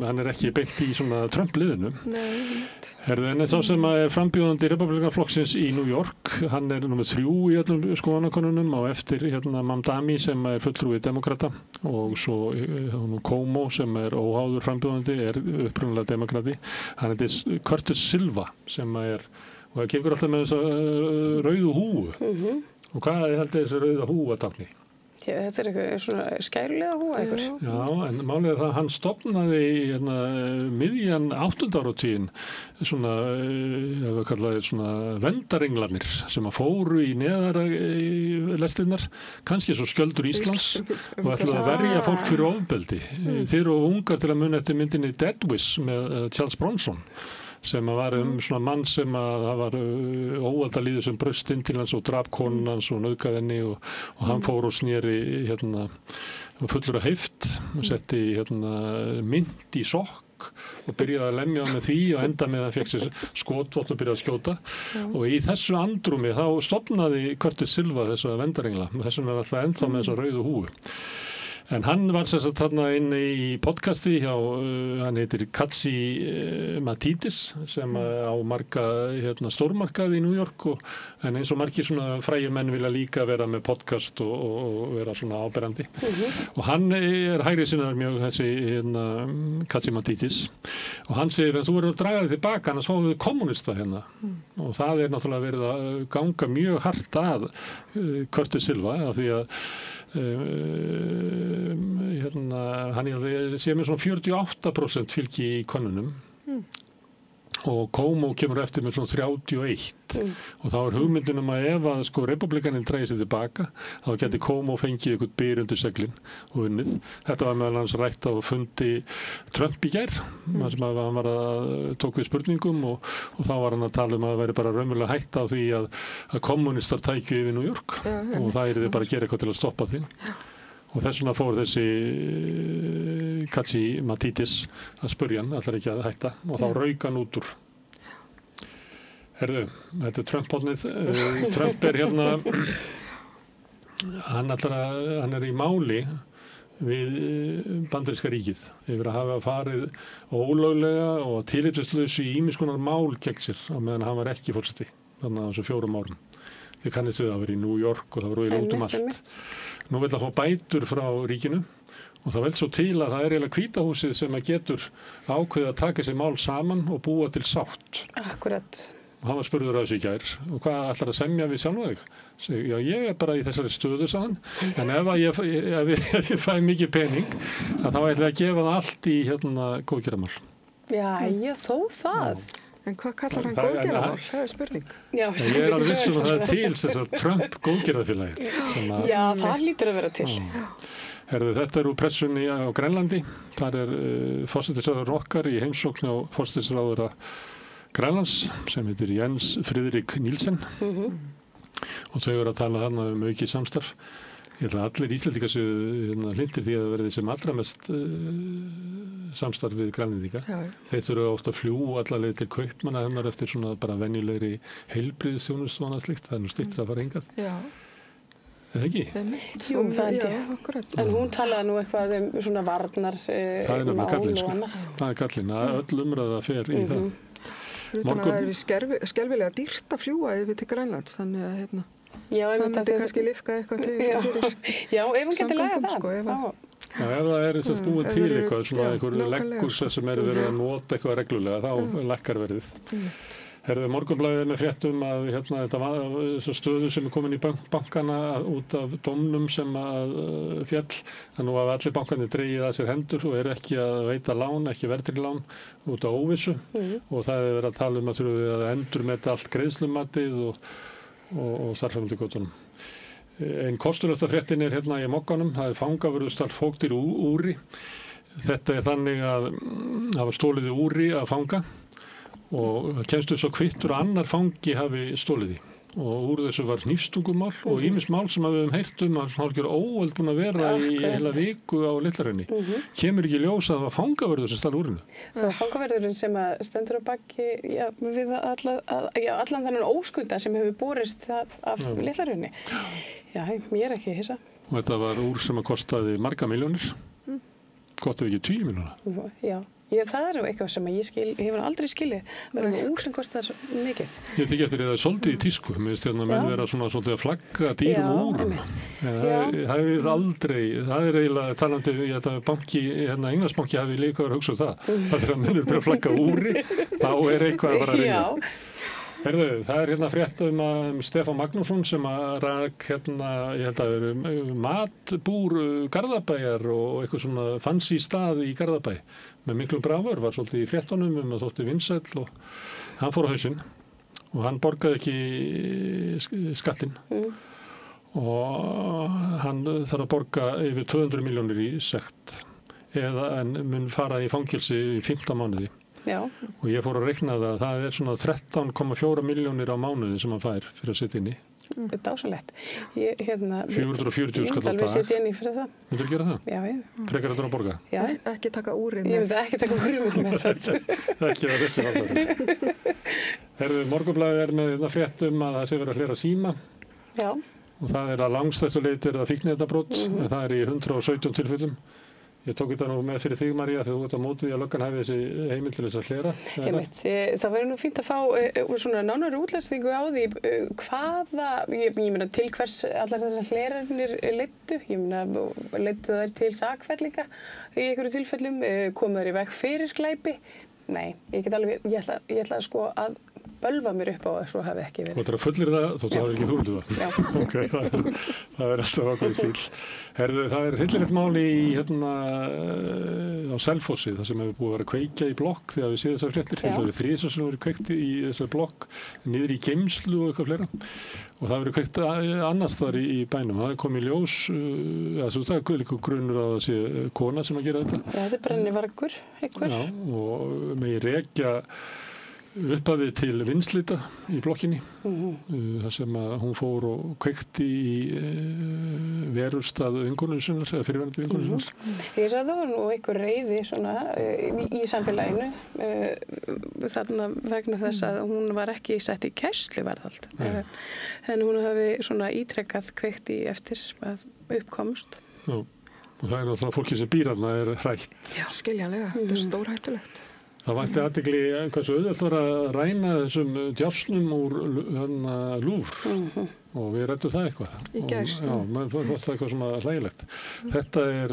Speaker 1: hann ekki beint í svona Trump-liðinu. En þá sem er frambjóðandi Republikanaflokksins í New York, hann númer 3 í öllum skoðanakönnunum á eftir hérna Mamdani sem fulltrúi demokrata og svo Cuomo sem óháður frambjóðandi upprunalega demokrati. Hann heitir Curtis Silva sem og það gengur alltaf með þessa rauðu húfu. Og hvað held þessi rauða húa tákni?
Speaker 2: Þetta eitthvað svona skærulega húa eitthvað.
Speaker 1: Já, en málið það hann stofnaði hérna, miðjan 8. áratuginn svona, ef við kallaði svona vendarenglarnir sem að fóru í neðara lestinnar, kannski svo skjöldur Íslands og ætlaði að verja fólk fyrir ofbeldi. Þeir eru ungar til að muna eftir myndinni Dead Wish með Charles Bronson. Sem var svona mann sem að það var óvaldalíður sem braust inn til hans og drap konun hans og nauðgaði henni og hann fór og sneri hérna fullur af heift og setti hérna mynt í sokk og byrjaði að lemja með því og enda með að hann fekk sér skotvopn og byrjaði að skjóta og í þessu andrúmi þá stofnaði Curtis Silva þessa vendarengla þessum alltaf ennþá með þessa rauðu húfu. En hann var sem sagt þarna inni í podcasti hjá, hann heitir Katsi Matidis sem á marga hérna, stórmarkaði í New York en eins og margir svona frægir menn vilja líka vera með podcast og vera svona áberandi. Og hann hægri sinnaður mjög þessi hérna, Katsi Matidis og hann segir að þú verður að draga þig tilbaka annars fáum við kommunista hérna og það náttúrulega verið að ganga mjög hart að Curtis Silva af því að hérna, hann sé með svona 48% fylgi í könnunum og Cuomo kemur eftir með svona 31 og þá hugmyndin að ef að sko republikanin dræði sér tilbaka þá geti Cuomo fengið eitthvað byr undir seglin og unnið. Þetta var meðal hans rætt á fundi Trump í gær sem að hann var að tók við spurningum og þá var hann að tala að það væri bara raunverulega hætta á því að kommunistar tækju yfir New York og það yrði bara að gera eitthvað til að stoppa því. Og þess vegna fór þessi Katsi Matidis að spurja hann, ætlar ekki að hætta og þá rauk hann út úr. Herðu, þetta Trump-hóðnið. Trump hérna, hann í máli við bandaríska ríkið yfir að hafa farið ólöglega og tillitslausu í ýmiss konar mál gegn sér á meðan hann var ekki forseti þannig á þessu 4 árum. Þið kannist við að vera í New York og það voru út allt. Nú vil það fá bætur frá ríkinu og það vel svo til að það eiginlega Hvíta húsið sem að getur ákveðið að taka sér mál saman og búa til sátt.
Speaker 2: Akkurat.
Speaker 1: Og hann var spurður að þessu í gær og hvað ætlar að semja við sjálfa þig? Já, ég bara í þessari stöðu, sagði hann, en ef ég fæ mikið pening þá ætla ég að gefa það allt í hérna góðgerðarmál.
Speaker 2: Já, þó það.
Speaker 3: En hvað kallar hann góðgerðamál? Það er spurning.
Speaker 2: Já,
Speaker 1: ég er alveg viss að það er til þess að Trump góðgerðafélagið.
Speaker 2: Já, það hlýtur að vera til.
Speaker 1: Herðu, þetta er úr pressunni á Grænlandi. Þar er forsætisráðherra okkar í heimsókn á forsætisráðherra Grænlands sem heitir Jens Friðrik Nielsen. Og þau eru að tala þarna aukið samstarf. Ég held að allir Íslendingar séu hlindir því að það verði sem allra mest samstarf við Grænlendinga. Þeir þurfa ofta að fljúga alla leið til Kaupmanna hennar eftir svona bara venjulegri heilbrigðisþjónustu og annað slíkt. Það er nú styttra að fara hingað. Já. Eða ekki?
Speaker 2: Jú, það held ég. En hún talaði nú eitthvað svona varnar
Speaker 1: það er nefnilega gallinn, sko. Það er gallinn að öll umræða fer í það.
Speaker 3: Utan að það er skelfilega dýrt að fljúga yfir til Grænlands, þannig að það myndi kannski liðka eitthvað til
Speaker 2: Já, ef hún getur lagað það.
Speaker 1: Já, ef það er þess búið til eitthvað, svona einhver leggur sem er verið að nota eitthvað reglulega, þá lækkar verðið. Herðu, Morgunblaðið með fréttum að þetta var stöðu sem er komin í bankana út af dómnum sem að féll. Þannig að allir bankarnir dregið að sér hendur og eru ekki að veita lán, ekki verðtryggð lán út af óvissu. Og það er verið að tala um að þurfum við að endurmeta allt greiðslumatið og þarframandi götunum. Einn kostulöfta fréttin er hérna í Mogganum. Það er fangavörðustall fógtir úri. Þetta er þannig að það var stólið úri að fanga og það kemst svo kvittur að annar fangi hafi stólið í. Og úr þessu var hnífstungumál og ýmis mál sem við höfum heyrt um að hálfgjör óöld búin að vera í heila viku á Litla-Hrauni. Kemur ekki ljós að það var fangavörður sem stal úrinu?
Speaker 2: Það var fangavörðurinn sem stendur á baki við allan þannig óskunda sem hefur borist af Litla-Hrauni. Já, ég er ekki hissa.
Speaker 1: Og þetta var úr sem að kostaði marga milljónir. Gott ef ekki 20 milljóna.
Speaker 2: Já. Það er eitthvað sem ég hefur aldrei skilið. Það er úr sem kostar mikið.
Speaker 1: Ég tekja eftir að það er svolítið í tísku. Mér finnst menn vera svolítið að flagga dýrum úrum. Það er aldrei, það er eiginlega talandi, ég held að banki, Englandsbanki hafi líka verið að hugsa það. Það er að menn eru að flagga úri, þá er eitthvað að fara að reyna. Herðu, það er frétt um Stefán Magnússon sem að rak ég held að vera matbúr Garðabæjar og eitthvað svona fancy stað í Garðabæ með miklum bravör, var svolítið í fréttunum að þótti vinsæll og hann fór á hausinn og hann borgaði ekki skattinn og hann þarf að borga yfir 200 milljónir í sekt en mun fara í fangilsi í 15 mánuði. Já. Og ég fór að reikna það er svona 13,4 milljónir á mánuði sem hann fær fyrir að setja inn í.
Speaker 2: Dásalegt.
Speaker 1: 440 skall á dag.
Speaker 2: Ég myndi alveg setja inn í fyrir það.
Speaker 1: Myndur þú gera það?
Speaker 2: Já.
Speaker 1: Frekar að borga?
Speaker 2: Já.
Speaker 3: Ekki taka úrið með.
Speaker 2: Ég myndi ekki taka úrið með það.
Speaker 1: Ekki að þessi vallar. Herðu, Morgunblaðið er með frétt að það sé verið að hlera síma. Já. Og það er að langstæstu leyti að fíkniefnabrot. Það er í 117 tilfellum. Ég tók þetta nú með fyrir þig, María, þegar þú ert á móti því að löggan hafi þessi heimild til þess að hlera.
Speaker 2: Það verður nú fínt að fá svona nánari útlæsningu á því hvaða, ég meina til hvers allar þessar hleranir leiddu. Ég meina, leiddu þær til sakfellinga í einhverju tilfellum, komu þær í veg fyrir glæpi. Nei, ég ætla sko að bölva mér upp á að svo hafi ekki verið.
Speaker 1: Þú ætlar að fullir það þótt þú hafir ekki hugmynd um það? Já. Ok, það er alltaf ákveðin stíl. Herðu, það er hryllilegt mál á Selfossi, það sem hefur búið að vera að kveikja í blokk þegar við séum þessar fréttir. Það hefur þrisvar sem hefur kveikt í þessar blokk, niður í geymslu og eitthvað fleira. Og það hefur kveikt annars þar í bænum. Það er komið í ljós, það er líka grunnur að það sé kona sem að gera þetta.
Speaker 2: Já, þetta er brennivargur, einhver.
Speaker 1: Já, og megi rekja uppafið til vinslita í blokkinni þar sem að hún fór og kveikti í verustað vinkonunnar sinnar eða fyrirverandi vinkonunnar sinnar.
Speaker 2: Ég sagði það var nú einhver reiði svona í samfélaginu þarna vegna þess að hún var ekki sett í kærsluvarðhald en hún hafi svona ítrekkað kveikt í eftir að uppkomst.
Speaker 1: Já, og það er náttúrulega fólki sem býr þarna er hrætt.
Speaker 3: Já, skiljanlega, þetta er stórhættulegt.
Speaker 1: Það vakti athygli hversu auðvelt var að ræna þessum djásnum úr Louvre og við ræddum það eitthvað.
Speaker 3: Í gær.
Speaker 1: Já, maður fannst það eitthvað svona hlægilegt. Þetta er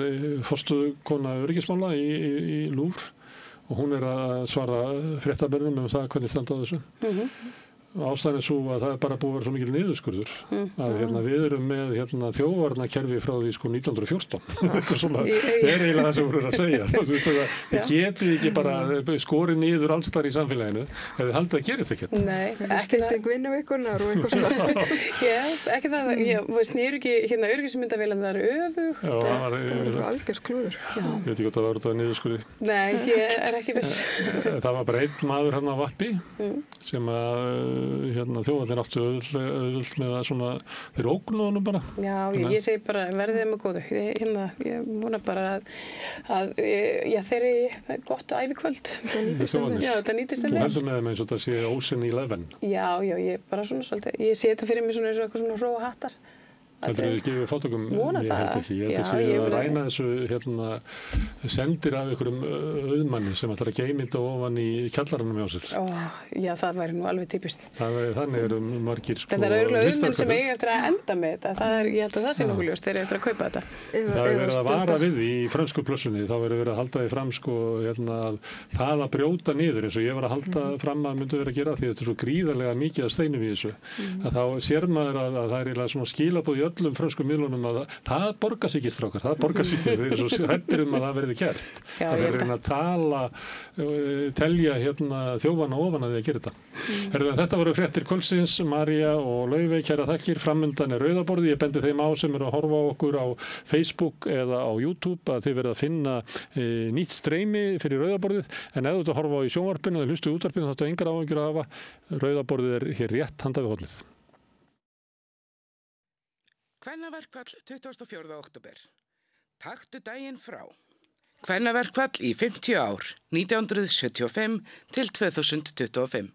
Speaker 1: forstöðukona öryggismála í Louvre og hún er að svara fréttabörnum það hvernig standa á þessu. ástæðan svo að það bara búið að vera svo mikil niðurskurður að við erum með þjóðvarnakerfi frá því 1914 eitthvað svona, eiginlega það sem voru að segja þið getið ekki bara skorið niður alls þar í samfélaginu ef þið haldið að gerist ekkert.
Speaker 2: Nei,
Speaker 3: stytting vinnuvikunnar og eitthvað svona.
Speaker 2: Já, ekki það, snýr ekki öryggismyndavélarnar öfugt.
Speaker 3: Það var algjörðsklúður.
Speaker 1: Ég veit ekki hvort það var út af niðurskurði.
Speaker 2: Nei, ég er ekki viss.
Speaker 1: Það var bara einn maður hérna á Vappi sem að þjóðarnir áttu auðvöld með að svona, þeir ógnu honum bara.
Speaker 2: Já, ég segi bara verðið þeim að góðu. Ég vona bara að þeir eru gott ævikvöld. Það nýtist þeim vel.
Speaker 1: Þú heldur með þeim eins og þetta sé Ocean 11.
Speaker 2: Já, ég bara svona svolítið. Ég sé þetta fyrir mig svona eins og eitthvað svona róa hattar.
Speaker 1: Heldur þið gefið fátökum?
Speaker 2: Vona það.
Speaker 1: Ég held ekki. Ég held að sé að ræna þessu sendir af einhverjum auðmanni sem ætlar að geyma þetta ofan í kjallaranum hjá sér.
Speaker 2: Já, það væri nú alveg typist.
Speaker 1: Þannig eru margir
Speaker 2: Þetta er auðvitað auðmenn sem eiga eftir að enda með þetta. Ég held að það sé nokkuð ljóst, þeir eru eftir að kaupa þetta.
Speaker 1: Það er verið að vara við í frönsku plössunni, þá verið að halda því fram að það að brjóta niður eins og ég var að halda fram að myndu verið að gera því þetta er svo gríðarlega mikið að steinum í þessu. Að þá sér maður að það er eiginlega svona skilaboð í öllum frönskum miðlunum að það borgar sig ekki strákar, það borgar sig ekki, þeir eru svo hræddir að það verði gert. Það verður að telja þjófana ofan að því að gera þetta. Þetta voru fréttir kvöldsins, María og Laufey, kæra þakkir, framundan er Rauðaborðið, ég bendi þeim á sem eru að horfa á okkur á Facebook eða á YouTube að þið verða að finna nýtt streymi fyrir Rauðaborðið, en ef þú ert að horfa á í sjónvarpinu eða hlustu í útvarpinu þá áttu engar áhyggjur að hafa, Rauðaborðið er hér rétt handa við hornið.
Speaker 4: Kvennaverkfall 24. október. Taktu daginn frá. Kvennaverkfall í 50 ár, 1975 til 2025.